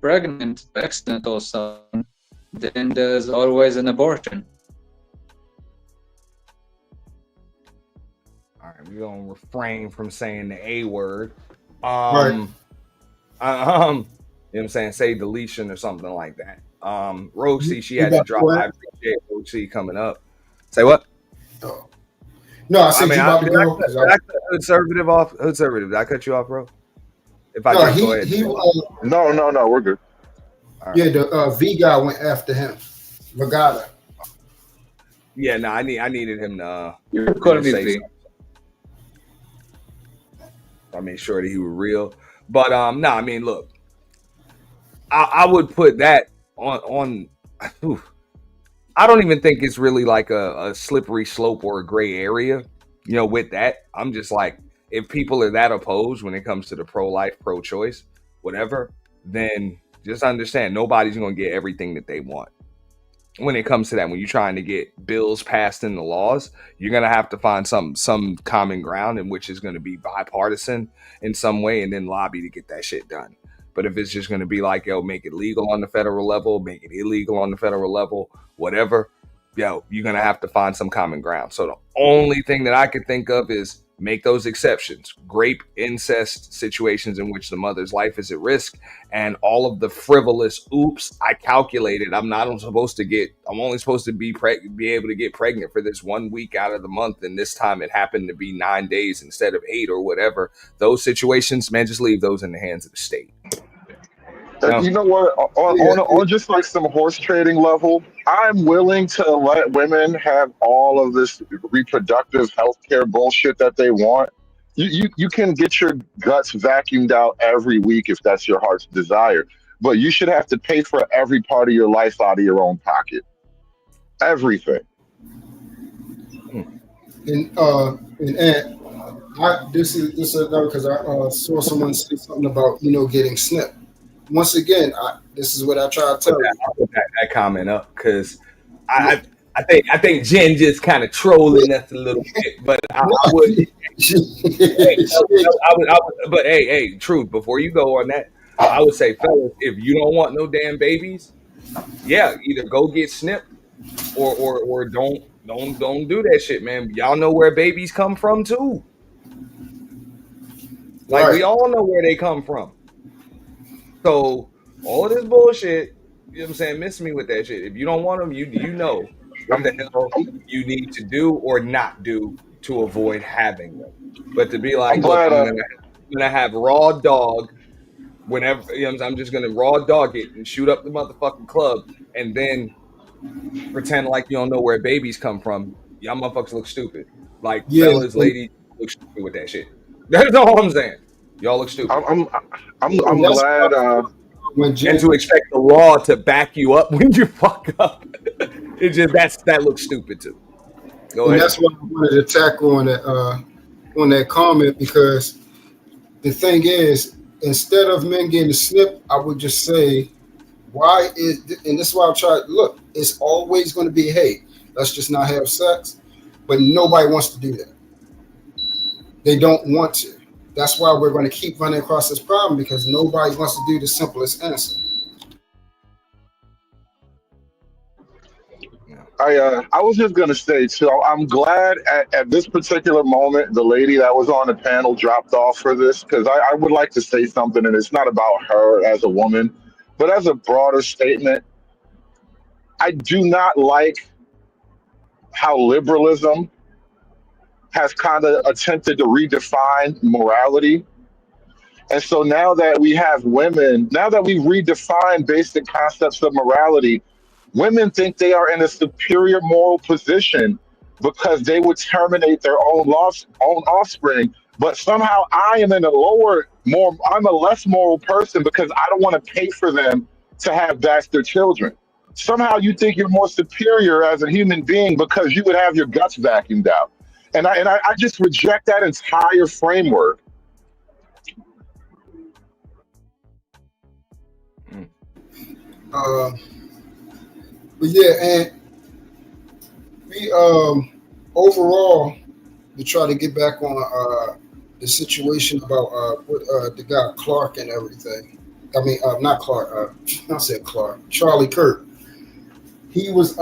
pregnant by accident or something, then there's always an abortion. All right, we're gonna refrain from saying the A word. Right. You know what I'm saying? Say deletion or something like that. Rosie, she You had to about to drop. go I ahead? appreciate Rosie coming up. Say what? Oh. No, I I said mean, you about to go because did I cut conservative off? Conservative. Did I cut you off, bro? If I no, did, go ahead. No, we're good. All right. yeah, the V guy went after him. Vagata. Yeah, no, I needed him You to call just me say V. something. I made sure that he was real. But no, I mean, look, I would put that on. Oof. I don't even think it's really like a slippery slope or a gray area. With that, I'm just like, if people are that opposed when it comes to the pro-life, pro-choice, whatever, then just understand nobody's going to get everything that they want. When it comes to that, when you're trying to get bills passed in the laws, you're going to have to find some common ground in which is going to be bipartisan in some way, and then lobby to get that shit done. But if it's just going to be like, yo, make it legal on the federal level, make it illegal on the federal level, whatever, you're going to have to find some common ground. So the only thing that I could think of is make those exceptions. Grape incest situations in which the mother's life is at risk, and all of the frivolous oops, I calculated I'm only supposed to be able to get pregnant for this 1 week out of the month, and this time it happened to be 9 days instead of 8 or whatever. Those situations, man, just leave those in the hands of the state. You know what? Yeah, On just like some horse trading level, I'm willing to let women have all of this reproductive health care bullshit that they want. You can get your guts vacuumed out every week if that's your heart's desire, but you should have to pay for every part of your life out of your own pocket. Everything. and this is another because I saw someone say something about getting snipped. Once again, this is what I try to tell you. I'll put that comment up because I think Jen just kind of trolling us a little bit, but I would. Hey, but hey, truth. Before you go on that, I would say, fellas, if you don't want no damn babies, yeah, either go get snipped or don't do that shit, man. Y'all know where babies come from too. Like we Right. all know where they come from. So all of this bullshit, you know what I'm saying? Miss me with that shit. If you don't want them, you know what the I'm, hell you need to do or not do to avoid having them. But to be I'm like, look, glad. I'm gonna have raw dog whenever I'm just gonna raw dog it and shoot up the motherfucking club and then pretend like you don't know where babies come from. Y'all motherfuckers look stupid. Like Yeah. fellas, ladies, look stupid with that shit. That's all I'm saying. Y'all look stupid. I'm, I'm, And I'm that's why glad. when And Jen to expect the law to back you up when you fuck up, that looks stupid too. Go and ahead. that's why I wanted to tackle on that comment because the thing is, instead of men getting snipped, I would just say, why is and this is why I try. Look, it's always going to be, hey, let's just not have sex, but nobody wants to do that. They don't want to. That's why we're going to keep running across this problem because nobody wants to do the simplest answer. Yeah. I was just gonna say too. I'm glad at this particular moment the lady that was on the panel dropped off for this because I would like to say something, and it's not about her as a woman, but as a broader statement. I do not like how liberalism has kind of attempted to redefine morality. And so now that we have women, now that we redefine basic concepts of morality, women think they are in a superior moral position because they would terminate their own offspring. But somehow I am in a I'm a less moral person because I don't want to pay for them to have bastard children. Somehow you think you're more superior as a human being because you would have your guts vacuumed out. And I just reject that entire framework. Mm. Uh, But yeah, and we overall to try to get back on the situation about what the guy Clark and everything. I mean, not Clark. I said Clark. Charlie Kirk. He was.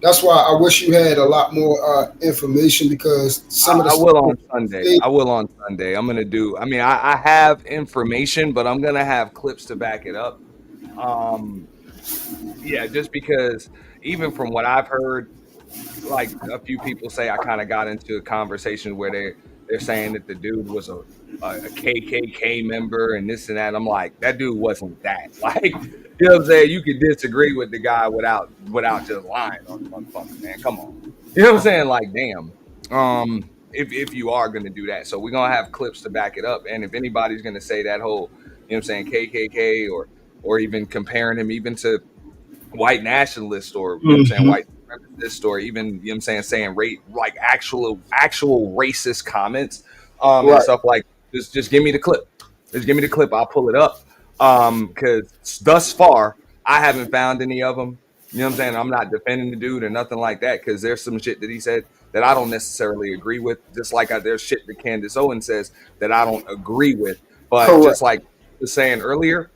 That's why I wish you had a lot more information because some of the I stuff will that on you Sunday. say, I will on Sunday. I'm gonna do. I mean, I have information, but I'm gonna have clips to back it up. Um, yeah, just because even from what I've heard, like a few people say, I kind of got into a conversation where they're saying that the dude was a KKK member and this and that. I'm like, that dude wasn't that. Like, you know what I'm saying? You could disagree with the guy without just lying on the motherfucker, man. Come on. You know what I'm saying? Like, damn. If you are gonna do that. So we're gonna have clips to back it up. And if anybody's gonna say that whole, you know what I'm saying, KKK or even comparing him even to white nationalist or you know what I'm saying, Mhm. white supremacist or even you know what I'm saying rate like actual racist comments and Right, stuff like just give me the clip. Just give me the clip. I'll pull it up. Because thus far I haven't found any of them. You know what I'm saying? I'm not defending the dude or nothing like that because there's some shit that he said that I don't necessarily agree with. Just like there's shit that Candace Owen says that I don't agree with. But correct. just like I was saying earlier,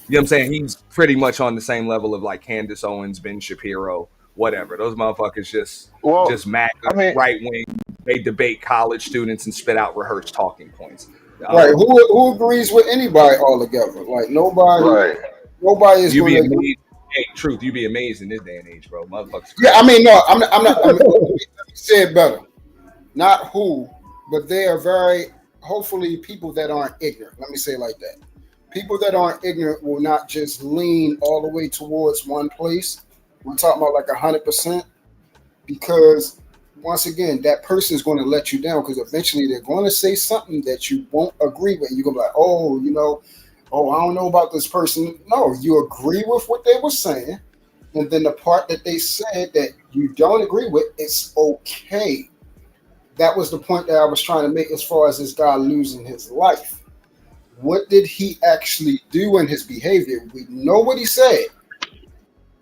you know what I'm saying? He's pretty much on the same level of like Candace Owens, Ben Shapiro, whatever. Those motherfuckers Well, just MAGA, I mean, right wing. They debate college students and spit out rehearsed talking points. Right. Um, Who agrees with anybody altogether? Like nobody. right. Nobody is you going be to agree. amazed. Hey, truth, you be amazed in this day and age, bro. Motherfuckers Yeah, I crazy. mean, no, I'm not. I'm not. Let me say it better. Not who, but they are very hopefully people that aren't ignorant. Let me say it like that. People that aren't ignorant will not just lean all the way towards one place. We're talking about like 100% because once again, that person is going to let you down because eventually they're going to say something that you won't agree with. You're going to be like, oh, oh, I don't know about this person. No, you agree with what they were saying. And then the part that they said that you don't agree with, it's okay. That was the point that I was trying to make as far as this guy losing his life. What did he actually do in his behavior? We know what he said.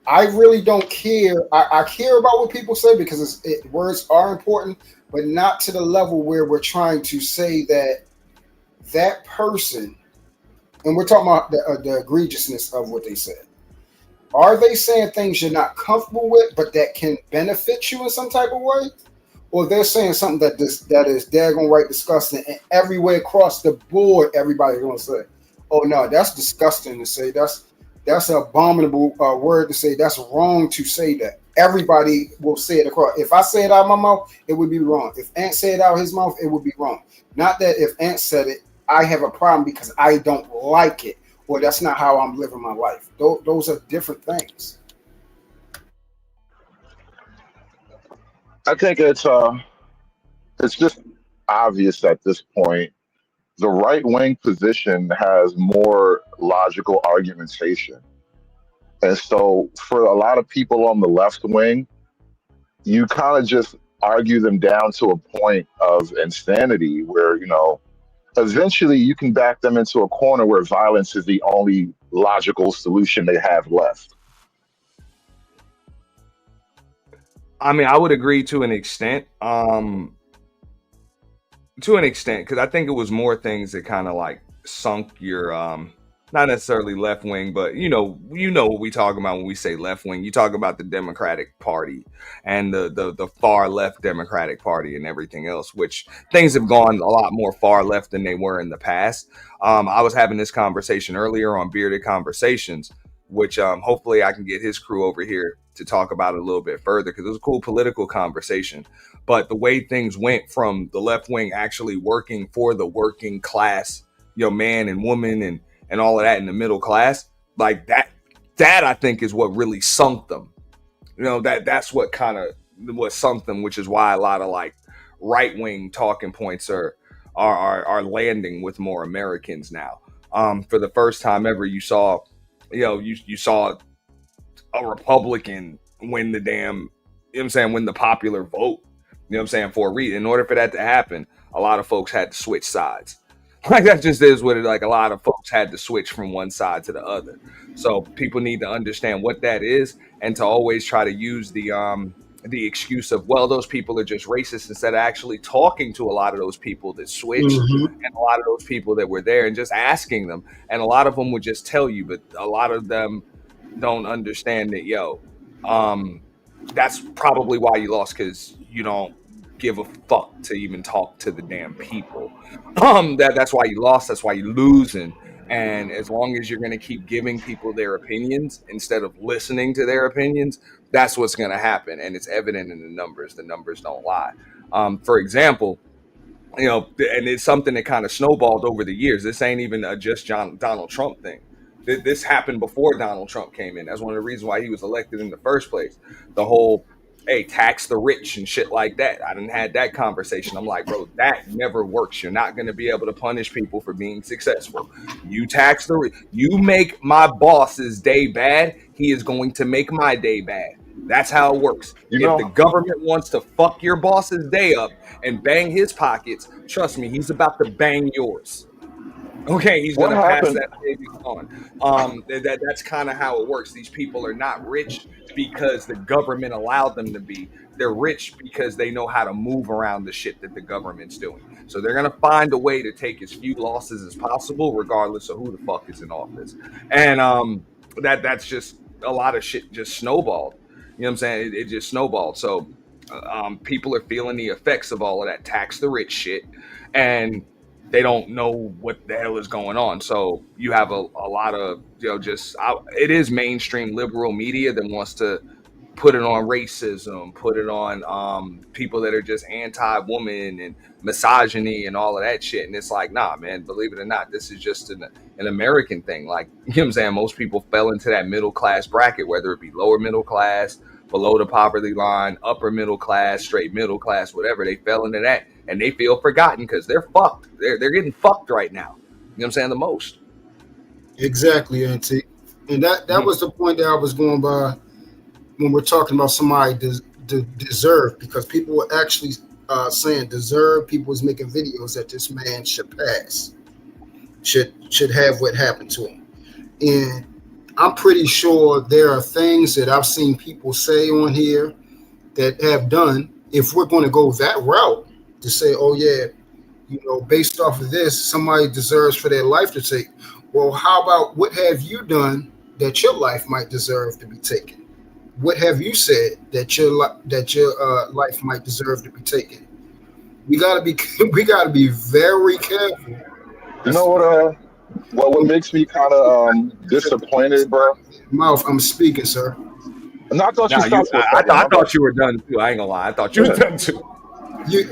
I really don't care. I care about what people say because words are important, but not to the level where we're trying to say that that person, and we're talking about the egregiousness of what they said. Are they saying things you're not comfortable with, but that can benefit you in some type of way? Or they're saying something that is daggone right disgusting, and every way across the board, everybody's gonna say, "Oh no, that's disgusting to say. That's an abominable word to say. That's wrong to say that." Everybody will say it across. If I say it out of my mouth, it would be wrong. If Ant said it out of his mouth, it would be wrong. Not that if Ant said it, I have a problem because I don't like it, or that's not how I'm living my life. Those are different things. I think it's just obvious at this point. The right wing position has more logical argumentation. And so for a lot of people on the left wing, you kind of just argue them down to a point of insanity where, eventually you can back them into a corner where violence is the only logical solution they have left. I mean, I would agree to an extent. To an extent, because I think it was more things that kind of like sunk your not necessarily left wing, but you know what we talk about when we say left wing. You talk about the Democratic Party and the far left Democratic Party and everything else, which things have gone a lot more far left than they were in the past. I was having this conversation earlier on Bearded Conversations, which hopefully I can get his crew over here to talk about it a little bit further because it was a cool political conversation. But the way things went from the left wing actually working for the working class, man and woman and all of that in the middle class, like that I think is what really sunk them. That's what kind of what sunk them, which is why a lot of like right wing talking points are landing with more Americans now. For the first time ever, you saw, you saw a Republican win the damn, win the popular vote, for a reason. In order for that to happen, a lot of folks had to switch sides. Like that just is what it like a lot of folks had to switch from one side to the other. So people need to understand what that is and to always try to use the excuse of, well, those people are just racist, instead of actually talking to a lot of those people that switched Mm-hmm. and a lot of those people that were there and just asking them. And a lot of them would just tell you, but a lot of them don't understand that, um, that's probably why you lost, because you don't give a fuck to even talk to the damn people. That's why you lost. That's why you're losing. And as long as you're going to keep giving people their opinions instead of listening to their opinions, that's what's going to happen. And it's evident in the numbers. The numbers don't lie. For example, and it's something that kind of snowballed over the years. This ain't even a just Donald Trump thing. This happened before Donald Trump came in. That's one of the reasons why he was elected in the first place. The whole, hey, tax the rich and shit like that. I didn't had that conversation. I'm like, bro, that never works. You're not going to be able to punish people for being successful. You tax the rich. You make my boss's day bad, he is going to make my day bad. That's how it works. You If the know government wants to fuck your boss's day up and bang his pockets, trust me, he's about to bang yours. Okay, he's what gonna pass happened? that baby on. That's kind of how it works. These people are not rich because the government allowed them to be. They're rich because they know how to move around the shit that the government's doing. So they're gonna find a way to take as few losses as possible, regardless of who the fuck is in office. And that's just a lot of shit just snowballed. You know what I'm saying? It just snowballed. So people are feeling the effects of all of that tax the rich shit, and they don't know what the hell is going on. So you have a lot of, it is mainstream liberal media that wants to put it on racism, put it on people that are just anti-woman and misogyny and all of that shit. And it's like, nah, man, believe it or not, this is just an American thing. Like, you know what I'm saying? Most people fell into that middle class bracket, whether it be lower middle class, below the poverty line, upper middle class, straight middle class, whatever. They fell into that and they feel forgotten because they're fucked. They're getting fucked right now. You know what I'm saying? The most. Exactly, Auntie. And that Mhm. was the point that I was going by when we're talking about somebody deserve, because people were actually saying deserve. People was making videos that this man should pass, should have what happened to him. And I'm pretty sure there are things that I've seen people say on here that have done. If we're going to go that route to say, oh yeah, based off of this, somebody deserves for their life to take. Well, how about what have you done that your life might deserve to be taken? What have you said that your life might deserve to be taken? We gotta be we gotta be very careful. You know what? What makes me kind of disappointed, bro? Mouth, I'm speaking, sir. And I thought you Now you, stopped for a second. I My bad. thought you were done too. I ain't gonna lie. I thought you was Yeah, done too.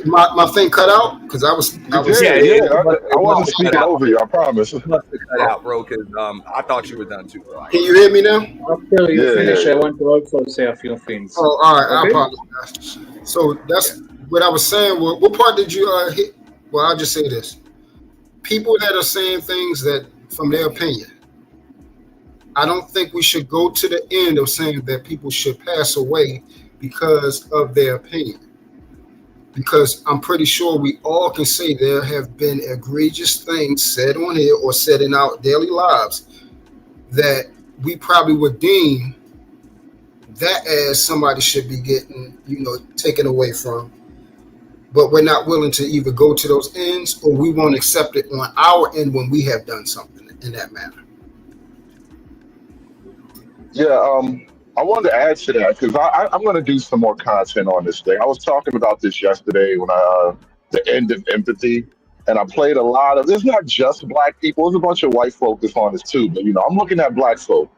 My thing cut out because I you was Yeah, did. it, Yeah, it must I it must wasn't have cut speaking out. over you. I promise. It must have cut out, bro. Because I thought you were done too, bro. I ain't Can gonna you hear me now? After you Yeah, yeah, finish, I yeah. want to also say a few things. Oh, all right. I Okay? apologize. So lie. that's what I was saying. What part did you hit? Well, I'll just say this: people that are saying things that from their opinion. I don't think we should go to the end of saying that people should pass away because of their opinion. Because I'm pretty sure we all can say there have been egregious things said on here or said in our daily lives that we probably would deem that as somebody should be getting, taken away from. But we're not willing to either go to those ends or we won't accept it on our end when we have done something in that manner. Yeah, I wanted to add to that because I'm going to do some more content on this thing. I was talking about this yesterday when the end of empathy, and I played a lot of. There's not just black people. There's a bunch of white folk that's on this too, but I'm looking at black folk,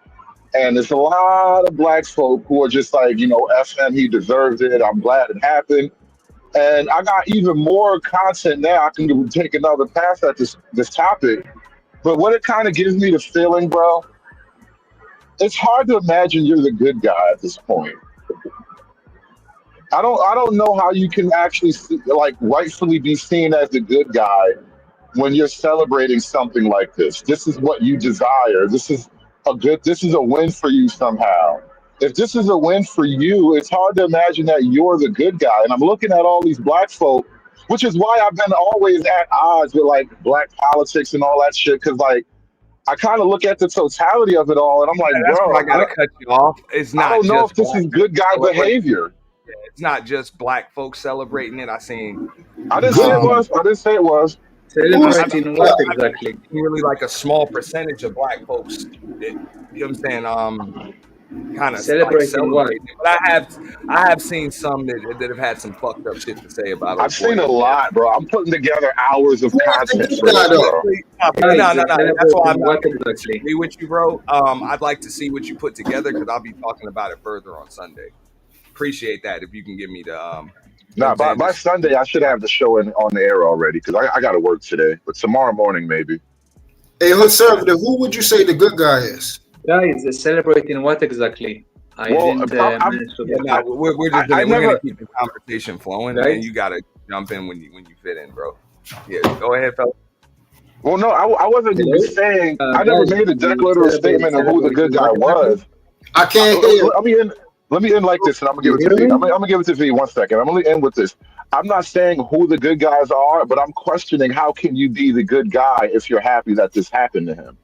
and there's a lot of black folk who are just like, F him, he deserves it. I'm glad it happened, and I got even more content now. I can take another pass at this topic, but what it kind of gives me the feeling, bro, it's hard to imagine you're the good guy at this point. I don't know how you can actually like rightfully be seen as the good guy when you're celebrating something like this. This is what you desire. This is a win for you somehow. If this is a win for you, it's hard to imagine that you're the good guy. And I'm looking at all these black folk, which is why I've been always at odds with like black politics and all that shit. Because like I kind of look at the totality of it all, and I'm like, That's where bro, I gotta cut you off. It's I not don't know if just this black is folks good guy celebrating. behavior. It's not just black folks celebrating it. I seen I didn't say Good. it was. I didn't say it was. Who's I've Celebrating what exactly? seen really like a small percentage of black folks that, you know what I'm saying, kind of like Celebrating what? celebrating it. But I have seen some that have had some fucked up shit to say about I've old seen boy a and death. lot, bro. I'm putting together hours of who is the content good for guy this, though? bro. Honestly, Guys, no. That's why I'm celebrating not what going to exactly? disagree with you, bro. I'd like to see what you put together because I'll be talking about it further on Sunday. Appreciate that if you can give me the you know what Nah, I'm saying, by just Sunday I should have the show on the air already because I got to work today. But tomorrow morning maybe. Hey, conservative, who would you say the good guy is? Guys, celebrating what exactly? I Well, didn't I'm manage to yeah, get no, that. we're I, just I we're gonna never. keep the conversation flowing, and Guys, you gotta jump in when you fit in, bro. Yeah, go ahead, fella. Well, no, I wasn't hello? saying. I never Guys, made a you declarative statement of who the good celebrating guy what exactly? was. I can't hear. Let me end. Let me end like this, and I'm gonna give You it to hear V. me? I'm gonna give it to V 1 second. I'm gonna end with this. I'm not saying who the good guys are, but I'm questioning how can you be the good guy if you're happy that this happened to him.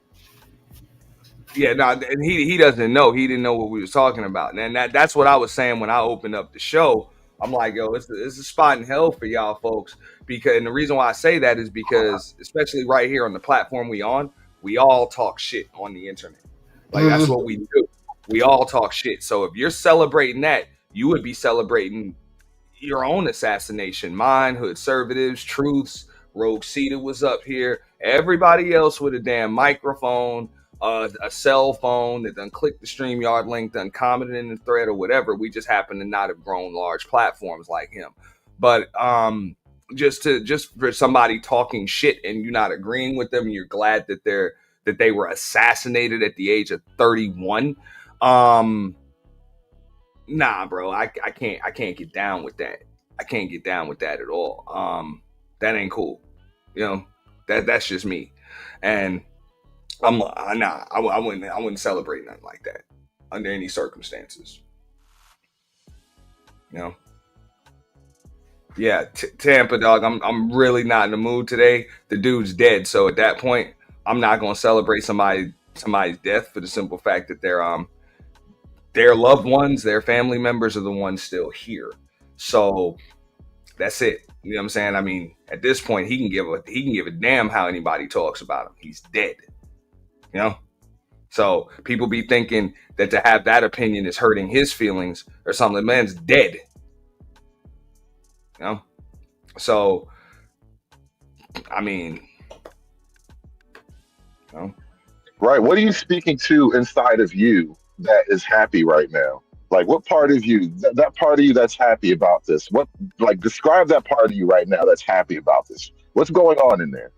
Yeah, no, and he doesn't know. He didn't know what we was talking about, and that's what I was saying when I opened up the show. I'm like, yo, it's a spot in hell for y'all folks because, and the reason why I say that is because, especially right here on the platform we all talk shit on the internet. Like that's Mhm. what we do. We all talk shit. So if you're celebrating that, you would be celebrating your own assassination. Mine, Hood Conservatives, Truths, Rogue Cedar was up here. Everybody else with a damn microphone, a cell phone that done clicked the StreamYard link, done commented in the thread or whatever. We just happen to not have grown large platforms like him. But just for somebody talking shit and you not agreeing with them, you're glad that they were assassinated at the age of 31. Nah, bro, I can't get down with that. I can't get down with that at all. That ain't cool. You know, that's just me. And I wouldn't celebrate nothing like that under any circumstances. You know. Yeah, Tampa dog. I'm really not in the mood today. The dude's dead, so at that point, I'm not gonna celebrate somebody's death for the simple fact that their loved ones, their family members are the ones still here. So that's it. You know what I'm saying? I mean, at this point, he can give a damn how anybody talks about him. He's dead. You know? So people be thinking that to have that opinion is hurting his feelings or something. The man's dead. You know? So I mean, you know, Right? What are you speaking to inside of you that is happy right now? Like, what part of you, that part of you that's happy about this? What, like, describe that part of you right now that's happy about this. What's going on in there?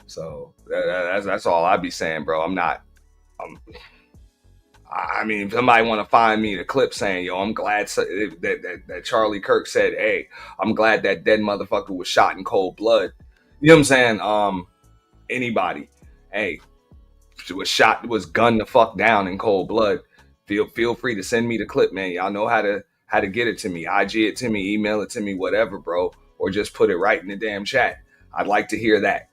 so that's all I'd be saying, bro. I'm not. I mean, if somebody want to find me the clip saying, "Yo, I'm glad that Charlie Kirk said, hey, I'm glad that dead motherfucker was shot in cold blood." You know what I'm saying? Anybody, hey, was gunned the fuck down in cold blood. Feel free to send me the clip, man. Y'all know how to get it to me. IG it to me, email it to me, whatever, bro, or just put it right in the damn chat. I'd like to hear that.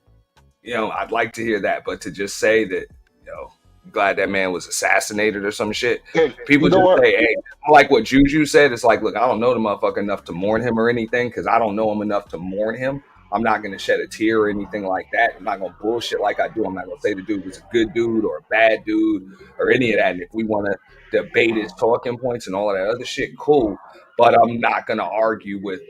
I'd like to hear that. But to just say that, I'm glad that man was assassinated or some shit. Hey, People you know just what? say, hey, I like what Juju said. It's like, look, I don't know the motherfucker enough to mourn him or anything because I don't know him enough to mourn him. I'm not going to shed a tear or anything like that. I'm not going to bullshit like I do. I'm not going to say the dude was a good dude or a bad dude or any of that. And if we want to debate his talking points and all of that other shit, cool. But I'm not going to argue with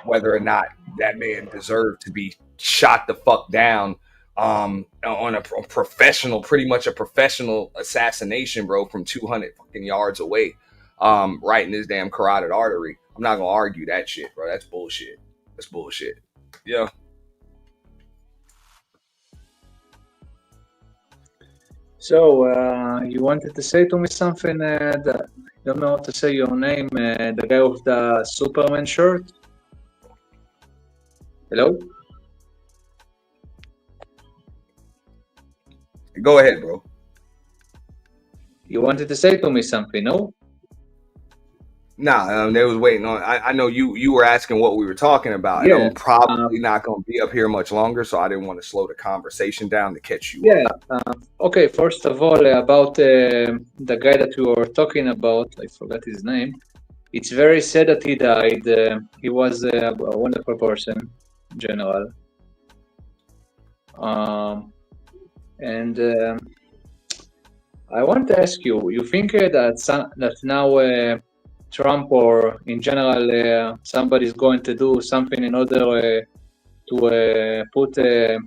whether or not that man deserved to be shot the fuck down on a professional, pretty much a professional assassination, bro, from 200 fucking yards away, right in his damn carotid artery. I'm not gonna argue that shit, bro. That's bullshit. That's bullshit. Yeah. So, you wanted to say to me something that I don't know how to say your name, the guy with the Superman shirt? Hello? Go ahead, bro. You wanted to say to me something, no? Nah, they was waiting on. I know you were asking what we were talking about, and Yeah. I'm probably not going to be up here much longer, so I didn't want to slow the conversation down to catch you up. Yeah. Okay. First of all, about the guy that we were talking about, I forgot his name. It's very sad that he died. He was a wonderful person, in general. And I want to ask you: you think that now Trump or in general somebody's going to do something in order to put, to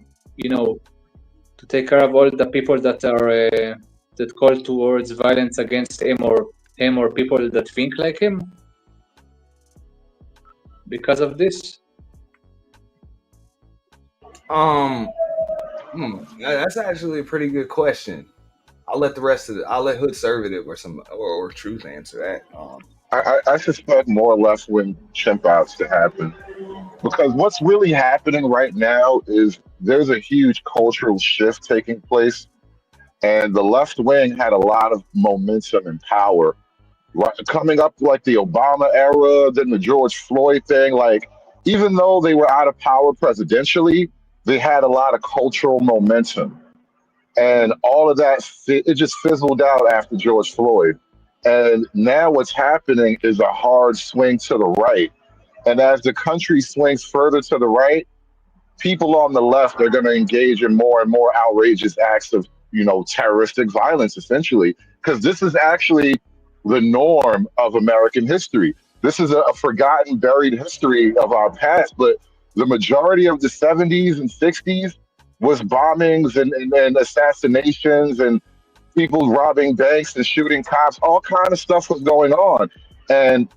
take care of all the people that are that call towards violence against him or people that think like him because of this? That's actually a pretty good question. I'll let Hood Conservative or Truth answer that. I suspect more left-wing chimp outs to happen because what's really happening right now is there's a huge cultural shift taking place, and the left wing had a lot of momentum and power. Right, coming up like the Obama era, then the George Floyd thing, like even though they were out of power presidentially, they had a lot of cultural momentum. And all of that, it just fizzled out after George Floyd. And now what's happening is a hard swing to the right. And as the country swings further to the right, people on the left are going to engage in more and more outrageous acts of, terroristic violence, essentially, because this is actually the norm of American history. This is a forgotten, buried history of our past, but the majority of the 70s and 60s was bombings and assassinations and people robbing banks and shooting cops. All kind of stuff was going on, and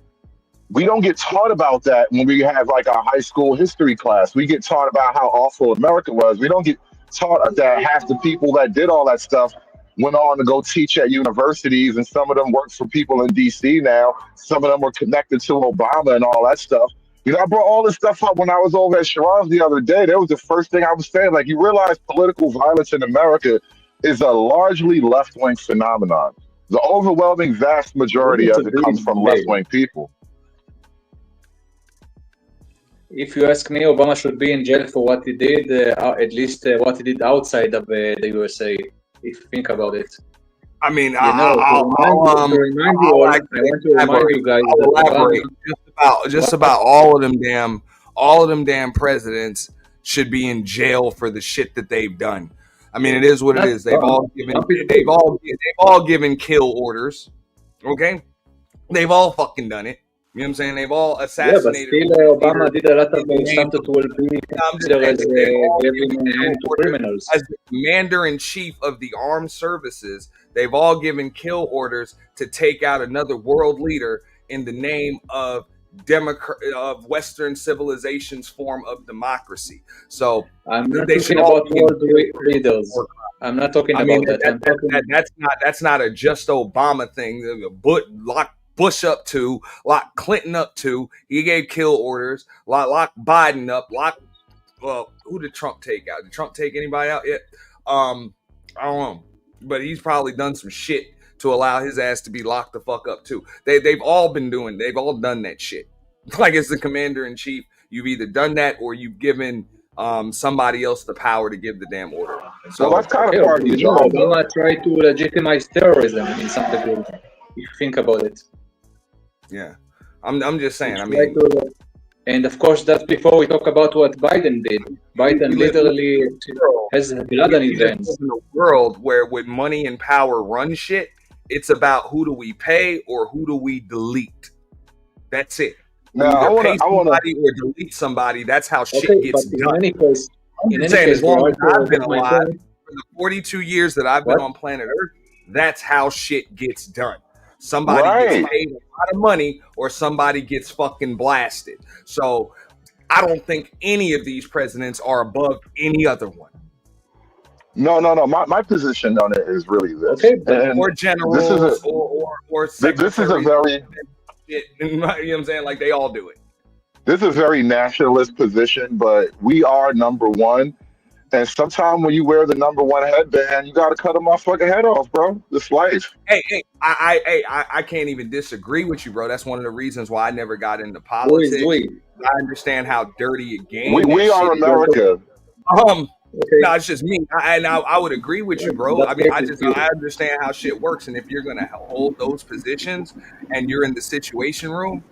we don't get taught about that when we have like our high school history class. We get taught about how awful America was. We don't get taught that half the people that did all that stuff went on to go teach at universities, and some of them work for people in DC now. Some of them were connected to Obama and all that stuff. I brought all this stuff up when I was over at Shiraz the other day. That was the first thing I was saying. Like, you realize political violence in America is a largely left-wing phenomenon. The overwhelming vast majority of it comes from left-wing people. If you ask me, Obama should be in jail for what he did, at least what he did outside of the USA, if you think about it. I mean, to remind you guys that just about all of them damn presidents should be in jail for the shit that they've done. I mean, it is what it is. They've all given kill orders. Okay, they've all fucking done it. You know what I'm saying? They've all assassinated. Yeah, but still, Obama did a lot of stuff that will be considered as giving hand to criminals. As the commander-in-chief of the armed services, they've all given kill orders to take out another world leader in the name of Western civilization's form of democracy. So I'm not talking about world leaders. I'm not talking about that. That's not a just Obama thing. Lock Bush up to, lock Clinton up to. He gave kill orders. Lock Biden up. Who did Trump take out? Did Trump take anybody out yet? I don't know, but he's probably done some shit to allow his ass to be locked the fuck up too. They've all done that shit. Like, as the commander in chief, you've either done that or you've given somebody else the power to give the damn order. So that's kind of part of the job. Obama tried to legitimize terrorism in some degree, if you think about it. Yeah, I'm just saying. I mean, and of course, that's before we talk about what Biden did. Biden literally has blood on his hands. In a world where with money and power run shit, it's about who do we pay or who do we delete. That's it. Now, I want to or delete somebody. That's how shit gets done. In any case, as long as I've been alive, for the 42 years that I've been on planet Earth, that's how shit gets done. Somebody gets paid a lot of money or somebody gets fucking blasted. So I don't think any of these presidents are above any other one. No. My position on it is really this. Okay, or generals or this is a very... You know what I'm saying? Like, they all do it. This is a very nationalist position, but we are number one. And sometimes when you wear the number one headband, you got to cut a motherfucking head off, bro. It's life. I can't even disagree with you, bro. That's one of the reasons why I never got into Who is politics. we? I understand how dirty a We game that we are shit is. America. Um, Okay, no, it's just me. I would agree with you, bro. that I mean, case is you. I understand how shit works, and if you're gonna hold those positions and you're in the situation room,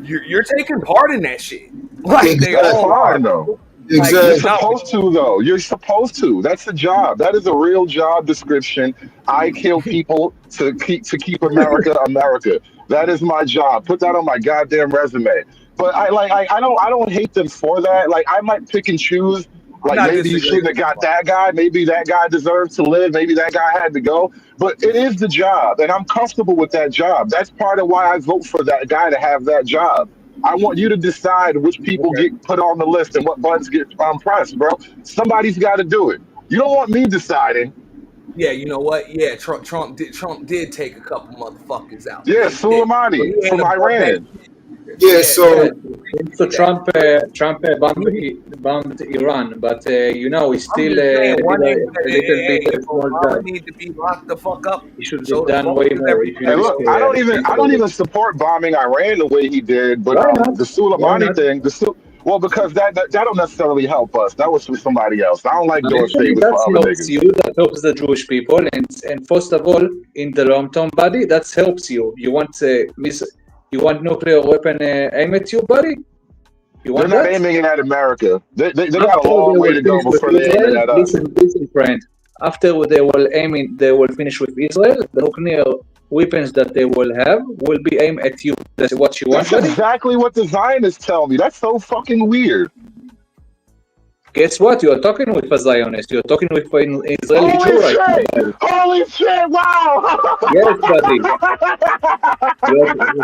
you're taking part in that shit. Like they That's all Exactly. are, fine though. bro. Like You're Exactly. no, supposed to, though. You're supposed to. That's the job. That is a real job description. I kill people to keep America America. That is my job. Put that on my goddamn resume. But I don't hate them for that. Like I might pick and choose. I'm Like not maybe you disagreeing shouldn't have with you, got bro. that guy. Maybe that guy deserves to live. Maybe that guy had to go. But it is the job, and I'm comfortable with that job. That's part of why I vote for that guy to have that job. I want you to decide which people Okay. get put on the list and what buttons get pressed, bro. Somebody's got to do it. You don't want me deciding. Yeah, you know what? Yeah, Trump did take a couple motherfuckers out, Yeah, man. He did, but Soleimani he ain't from above that Iran. shit. Yeah. Yeah, Yeah, So so appreciate that. Trump bombed Iran, but he's I'm still just saying, one ain't a little bit hey, a if small guy. Obama need to be locked the fuck up, He should so have the done fuck way does more if you And everybody look, else. I don't Israel. even support bombing Iran the way he did, but Why not? the Why Soleimani not? thing, well, because that don't necessarily help us. That was for somebody else. I don't like doing Actually, favors that for other helps niggas. you. That helps the Jewish people, and first of all, in the long term, buddy, that helps you. You want nuclear weapon aim at you, buddy? You They're want not that? aiming it at America. They got a After long they way will to go finish with before they're aiming Israel, at us. listen, friend. After they will finish with Israel. The nuclear weapons that they will have will be aimed at you. That's what you want, That's buddy. exactly what the Zionists tell me. That's so fucking weird. Guess what? You are talking with a Zionist. You are talking with an Israeli Jew Holy right now, shit! buddy. Holy shit! Wow! Yes, buddy.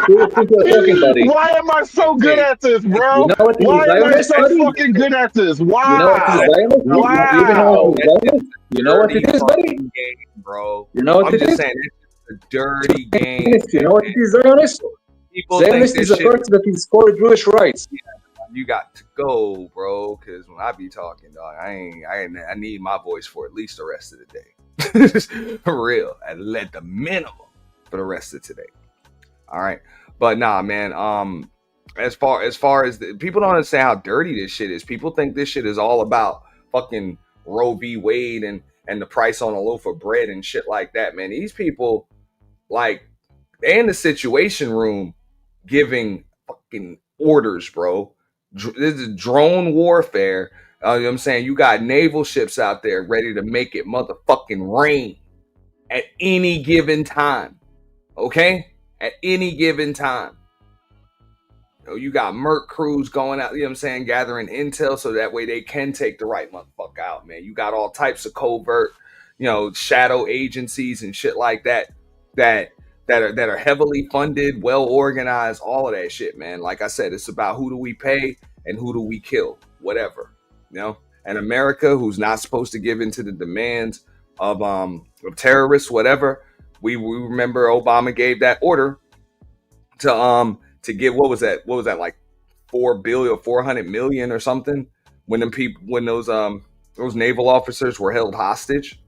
Who you think you are talking, buddy? Why am I so good Hey, at this, You bro? know what is a Why am I Zionist, so buddy? fucking good at this? You know what is a Wow! Zionist? no, You even know what bro, is Wow! a that's just Zionist? a You know what dirty it is, buddy? fucking game, bro. You know what I'm it just is? saying, it's just a dirty game, Zionist. You know what man. it is, Zionist? People think Zionist this is a shit. person that is for Jewish rights. You got to go, bro. Because when I be talking, dog, I need my voice for at least the rest of the day. For real, at the minimum for the rest of today. All right, but nah, man. As far as people don't understand how dirty this shit is. People think this shit is all about fucking Roe v. Wade and the price on a loaf of bread and shit like that, man. These people, like, they in the situation room giving fucking orders, bro. This is drone warfare. You know what I'm saying? You got naval ships out there ready to make it motherfucking rain at any given time. Okay? At any given time. You got Merc crews going out, you know what I'm saying, gathering intel so that way they can take the right motherfucker out, man. You got all types of covert, shadow agencies and shit like that that that are heavily funded, well organized, all of that shit, man. Like I said, it's about who do we pay and who do we kill, whatever, And America, who's not supposed to give in to the demands of terrorists, whatever. We remember Obama gave that order to get what was that like 4 billion or 400 million or something when those naval officers were held hostage.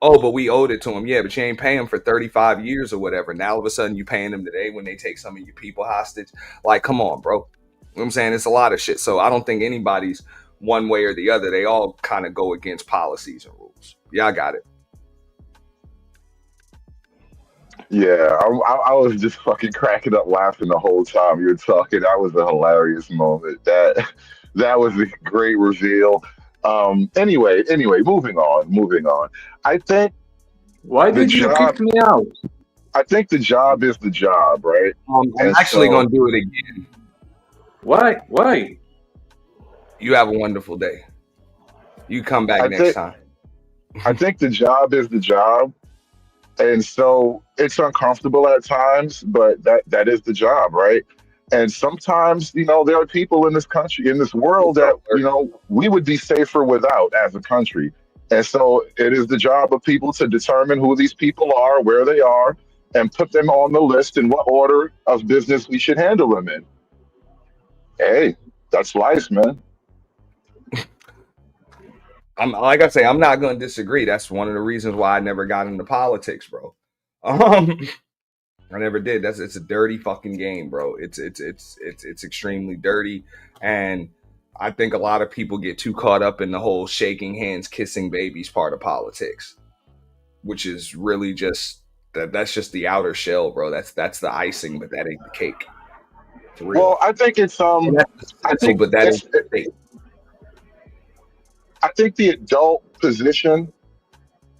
Oh, but we owed it to them. Yeah, but you ain't paying them for 35 years or whatever. Now all of a sudden you paying them today when they take some of your people hostage. Like, come on, bro. You know what I'm saying? It's a lot of shit. So I don't think anybody's one way or the other. They all kind of go against policies and rules. Yeah, I got it. Yeah, I was just fucking cracking up laughing the whole time you were talking. That was a hilarious moment. That was a great reveal. Anyway, moving on. I think Why the did you job. kick me out? I think the job is the job, right? I'm And actually so going to do it again. Why? Why? You have a wonderful day. You come back I next think time. I think the job is the job, and so it's uncomfortable at times, but that is the job, right? And sometimes, there are people in this country, in this world, What's up, that sir? we would be safer without as a country. And so it is the job of people to determine who these people are, where they are, and put them on the list in what order of business we should handle them in. Hey, that's life, man. I'm like I say, I'm not going to disagree. That's one of the reasons why I never got into politics, bro. I never did. It's a dirty fucking game, bro. It's extremely dirty, and I think a lot of people get too caught up in the whole shaking hands, kissing babies part of politics, which is really just that's just the outer shell, bro. That's the icing, but that ain't the cake. For real. Well, I think it's And that's the I sizzle, think but that it's ain't the cake. I think the adult position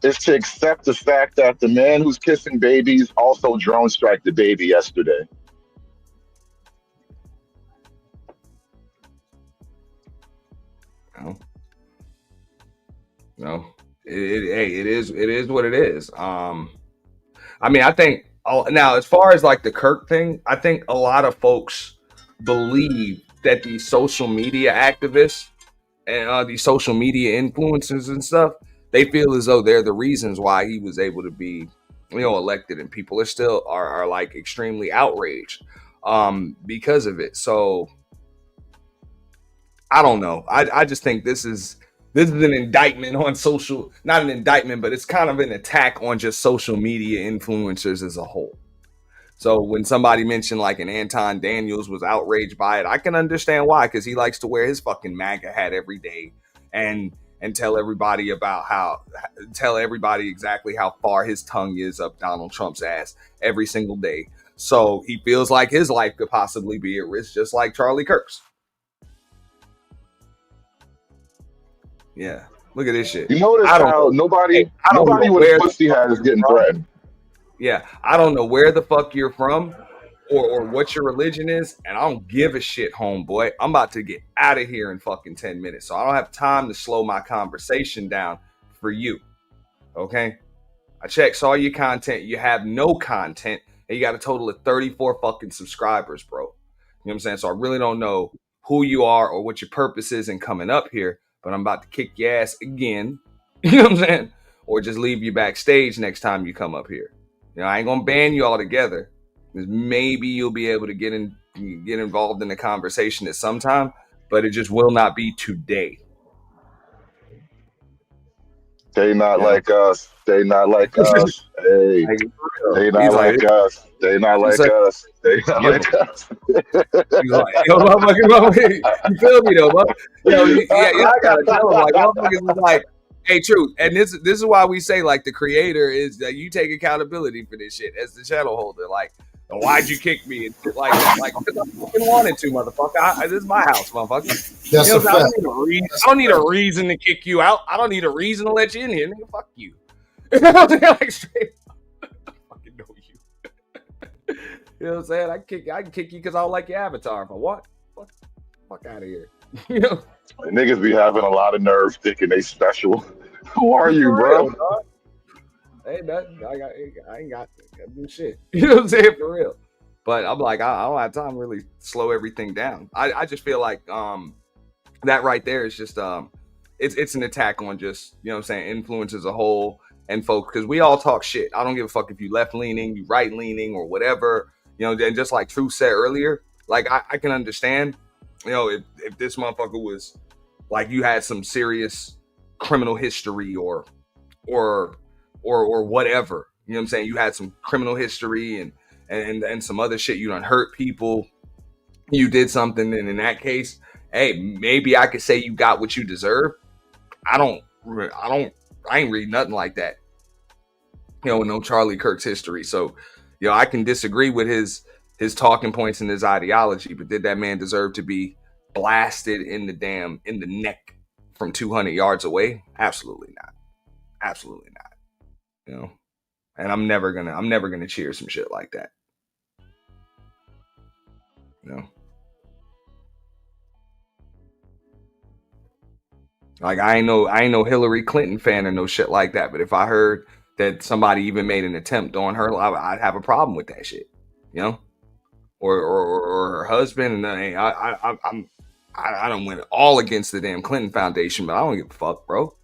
is to accept the fact that the man who's kissing babies also drone strike the baby yesterday. No, no. Hey, it is what it is. I mean, I think now as far as like the Kirk thing, I think a lot of folks believe that these social media activists and these social media influencers and stuff, they feel as though they're the reasons why he was able to be, elected, and people are still are like extremely outraged because of it. So I don't know. I just think this is an indictment on social, not an indictment, but it's kind of an attack on just social media influencers as a whole. So when somebody mentioned like an Anton Daniels was outraged by it, I can understand why, because he likes to wear his fucking MAGA hat every day and tell everybody exactly how far his tongue is up Donald Trump's ass every single day. So he feels like his life could possibly be at risk, just like Charlie Kirk's. Yeah, look at this shit. You notice I don't how know. Hey, I don't nobody know with a where the pussy fuck hat is you're getting from. threatened. Yeah, I don't know where the fuck you're from or what your religion is, and I don't give a shit, homeboy. I'm about to get out of here in fucking 10 minutes, so I don't have time to slow my conversation down for you. Okay? I checked, saw your content. You have no content, and you got a total of 34 fucking subscribers, bro. You know what I'm saying? So I really don't know who you are or what your purpose is in coming up here, but I'm about to kick your ass again. You know what I'm saying? Or just leave you backstage next time you come up here. I ain't gonna ban you altogether, because maybe you'll be able to get involved in the conversation at some time, but it just will not be today. They not You know? like us. They not like us. Hey, Like, for real. they not He's like, like us. They not it's like like, us. They not give him. like us. He's like, yo, motherfucker, you feel me though, yeah, I gotta tell him, like, motherfuckers is like, hey, truth, and this is why we say, like, the creator is that you take accountability for this shit as the channel holder. Like, why'd you kick me and shit like that? Like, because I fucking wanted to, motherfucker. This is my house, motherfucker. That's a fact. I don't need a reason to kick you out. I don't need a reason to let you in here, nigga. Fuck you. Like, straight. I fucking know you. You know what I'm saying? I can kick you because I don't like your avatar. But what? Fuck out of here. You know? Niggas be having a lot of nerve thinking they special. Who are you, For bro? real, dog. Ain't nothing. I ain't got do shit. You know what I'm saying? For real. But I'm like, I don't have time to really slow everything down. I just feel like that right there is just it's an attack on just, you know what I'm saying, influence as a whole and folks, because we all talk shit. I don't give a fuck if you left leaning, you right leaning, or whatever. And just like True said earlier, like I can understand, if this motherfucker was like, you had some serious criminal history or whatever. You know what I'm saying? You had some criminal history and some other shit. You done hurt people. You did something, and in that case, hey, maybe I could say you got what you deserve. I ain't read nothing like that. No Charlie Kirk's history. So, I can disagree with his talking points and his ideology, but did that man deserve to be blasted in the neck from 200 yards away? Absolutely not. Absolutely not. And I'm never gonna cheer some shit like that. Like I ain't no Hillary Clinton fan or no shit like that. But if I heard that somebody even made an attempt on her, I'd have a problem with that shit. Or her husband. And I don't went all against the damn Clinton Foundation, but I don't give a fuck, bro.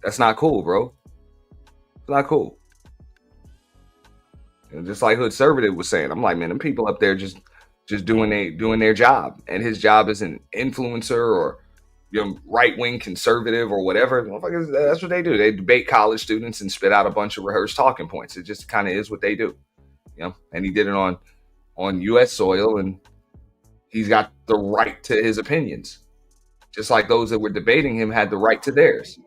That's not cool, bro. It's not cool. Just like Hood Conservative was saying, I'm like, man, them people up there just doing their job, and his job as an influencer or right-wing conservative or whatever. Motherfuckers, that's what they do. They debate college students and spit out a bunch of rehearsed talking points. It just kind of is what they do. And he did it on U.S. soil, and he's got the right to his opinions, just like those that were debating him had the right to theirs.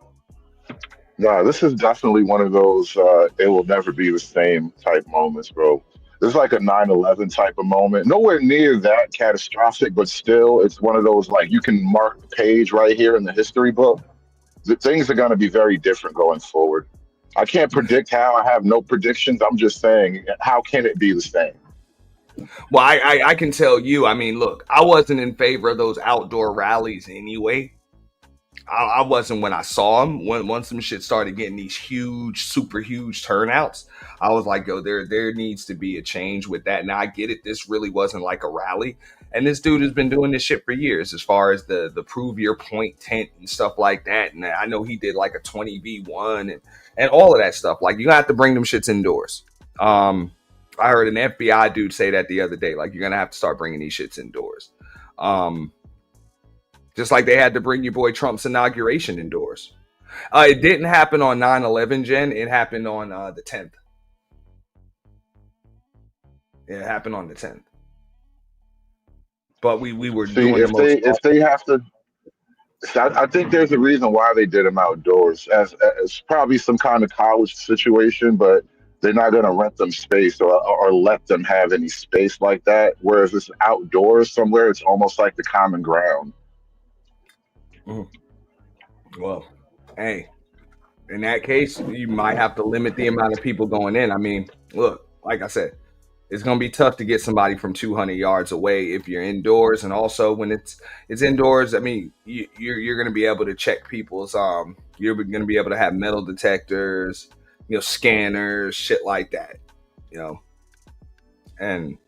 Nah, this is definitely one of those it will never be the same type moments, bro. This is like a 9/11 type of moment. Nowhere near that catastrophic, but still, it's one of those like you can mark the page right here in the history book. The things are going to be very different going forward. I can't predict how. I have no predictions. I'm just saying, how can it be the same? Well, I can tell you, I mean, look, I wasn't in favor of those outdoor rallies anyway. I wasn't when I saw them. Once some shit started getting these huge, super huge turnouts, I was like, yo, there needs to be a change with that. Now I get it. This really wasn't like a rally. And this dude has been doing this shit for years, as far as the prove your point tent and stuff like that. And I know he did like a 20v1 and all of that stuff. Like, you have to bring them shits indoors. I heard an FBI dude say that the other day. Like, you're gonna have to start bringing these shits indoors. Just like they had to bring your boy Trump's inauguration indoors. It didn't happen on 9/11, Jen. It happened on the 10th. It happened on the 10th. But we were doing if they have to. I think there's a reason why they did them outdoors, as probably some kind of college situation, but they're not going to rent them space or let them have any space like that. Whereas it's outdoors somewhere, it's almost like the common ground. Well, hey, in that case, you might have to limit the amount of people going in. I mean, look, like I said, it's going to be tough to get somebody from 200 yards away if you're indoors. And also when it's indoors, I mean, you're going to be able to check people's, you're going to be able to have metal detectors, scanners, shit like that, and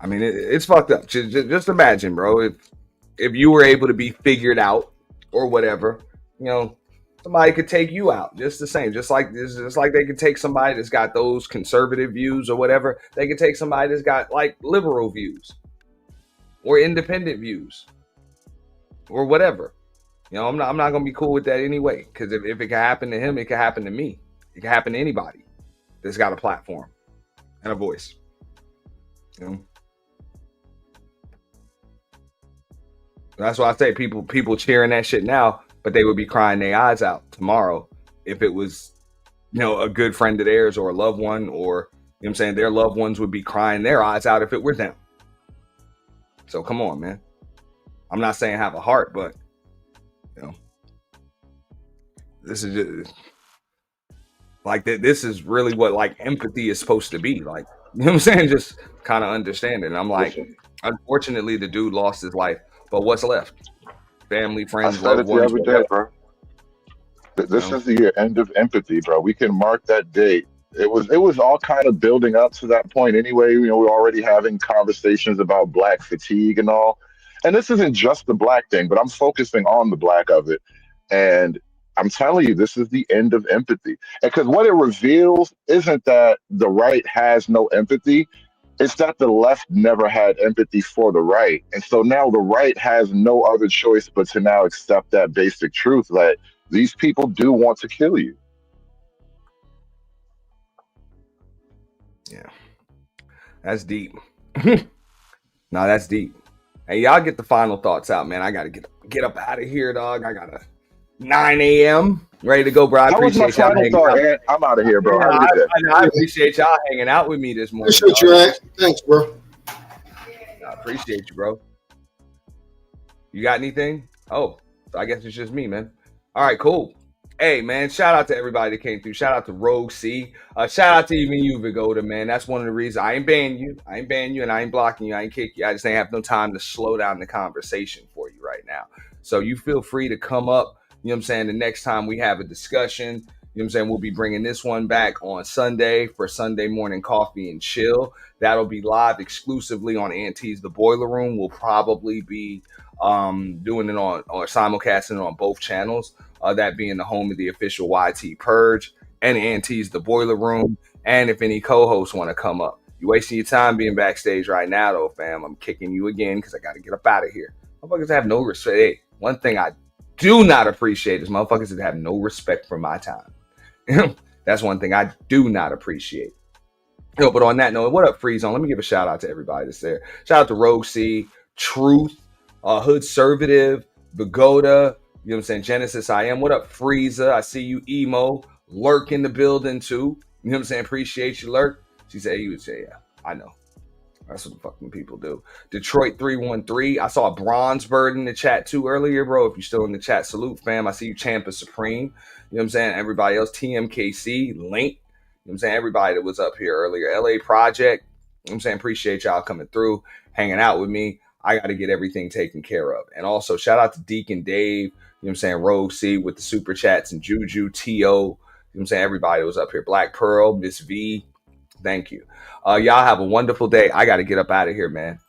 I mean, it's fucked up. Just imagine, bro, if you were able to be figured out or whatever, somebody could take you out just the same, just like they could take somebody that's got those conservative views or whatever. They could take somebody that's got like liberal views or independent views or whatever. I'm not gonna be cool with that anyway, because if it can happen to him, it can happen to me. It can happen to anybody that's got a platform and a voice. That's why I say people cheering that shit now, but they would be crying their eyes out tomorrow if it was, a good friend of theirs or a loved one, or what I'm saying, their loved ones would be crying their eyes out if it were them. So come on, man. I'm not saying have a heart, but this is just like this is really what like empathy is supposed to be. Like, what I'm saying? Just kind of understanding. And I'm like, unfortunately, the dude lost his life, but what's left? Family, friends, loved ones. Every day, bro. This is the end of empathy, bro. We can mark that date. It was all kind of building up to that point anyway. We're already having conversations about black fatigue and all. And this isn't just the black thing, but I'm focusing on the black of it. And I'm telling you, this is the end of empathy. And because what it reveals isn't that the right has no empathy. It's that the left never had empathy for the right. And so now the right has no other choice but to now accept that basic truth that these people do want to kill you. Yeah. That's deep. No, that's deep. Hey, y'all get the final thoughts out, man. I got to get up out of here, dog. I got to 9 a.m. ready to go, bro. I appreciate y'all hanging out. I'm out of here, bro. Yeah, I appreciate y'all hanging out with me this morning. Appreciate you, Rant. Thanks, bro. I appreciate you, bro. You got anything? Oh, I guess it's just me, man. All right, cool. Hey, man, shout out to everybody that came through. Shout out to Rogue C. Shout out to even you, Vigoda, man. That's one of the reasons I ain't banning you. And I ain't blocking you. I ain't kicking you. I just ain't have no time to slow down the conversation for you right now. So you feel free to come up. You know what I'm saying? The next time we have a discussion, you know what I'm saying? We'll be bringing this one back on Sunday for Sunday morning coffee and chill. That'll be live exclusively on Auntie's The Boiler Room. We'll probably be doing it on or simulcasting it on both channels. That being the home of the official YT Purge and Auntie's The Boiler Room. And if any co-hosts want to come up, you wasting your time being backstage right now, though, fam. I'm kicking you again because I got to get up out of here. Motherfuckers have no respect. Hey, one thing I do not appreciate is motherfuckers that have no respect for my time. That's one thing I do not appreciate. Yo, but on that note, what up, Free Zone? Let me give a shout out to everybody that's there. Shout out to Rogue C, Truth, Hood Servative, Pagoda, you know what I'm saying? Genesis I Am. What up, Frieza? I see you, Emo. Lurk in the building too. You know what I'm saying? Appreciate you, Lurk. She said he would say, yeah, I know. That's what the fucking people do. Detroit 313. I saw a Bronze Bird in the chat too earlier, bro. If you're still in the chat, salute, fam. I see you, Champa Supreme. You know what I'm saying? Everybody else, TMKC, Link. You know what I'm saying? Everybody that was up here earlier. LA Project. You know what I'm saying? Appreciate y'all coming through, hanging out with me. I got to get everything taken care of. And also, shout out to Deacon Dave. You know what I'm saying? Rogue C with the super chats and Juju, T.O. You know what I'm saying? Everybody was up here. Black Pearl, Miss V. Thank you. Y'all have a wonderful day. I got to get up out of here, man.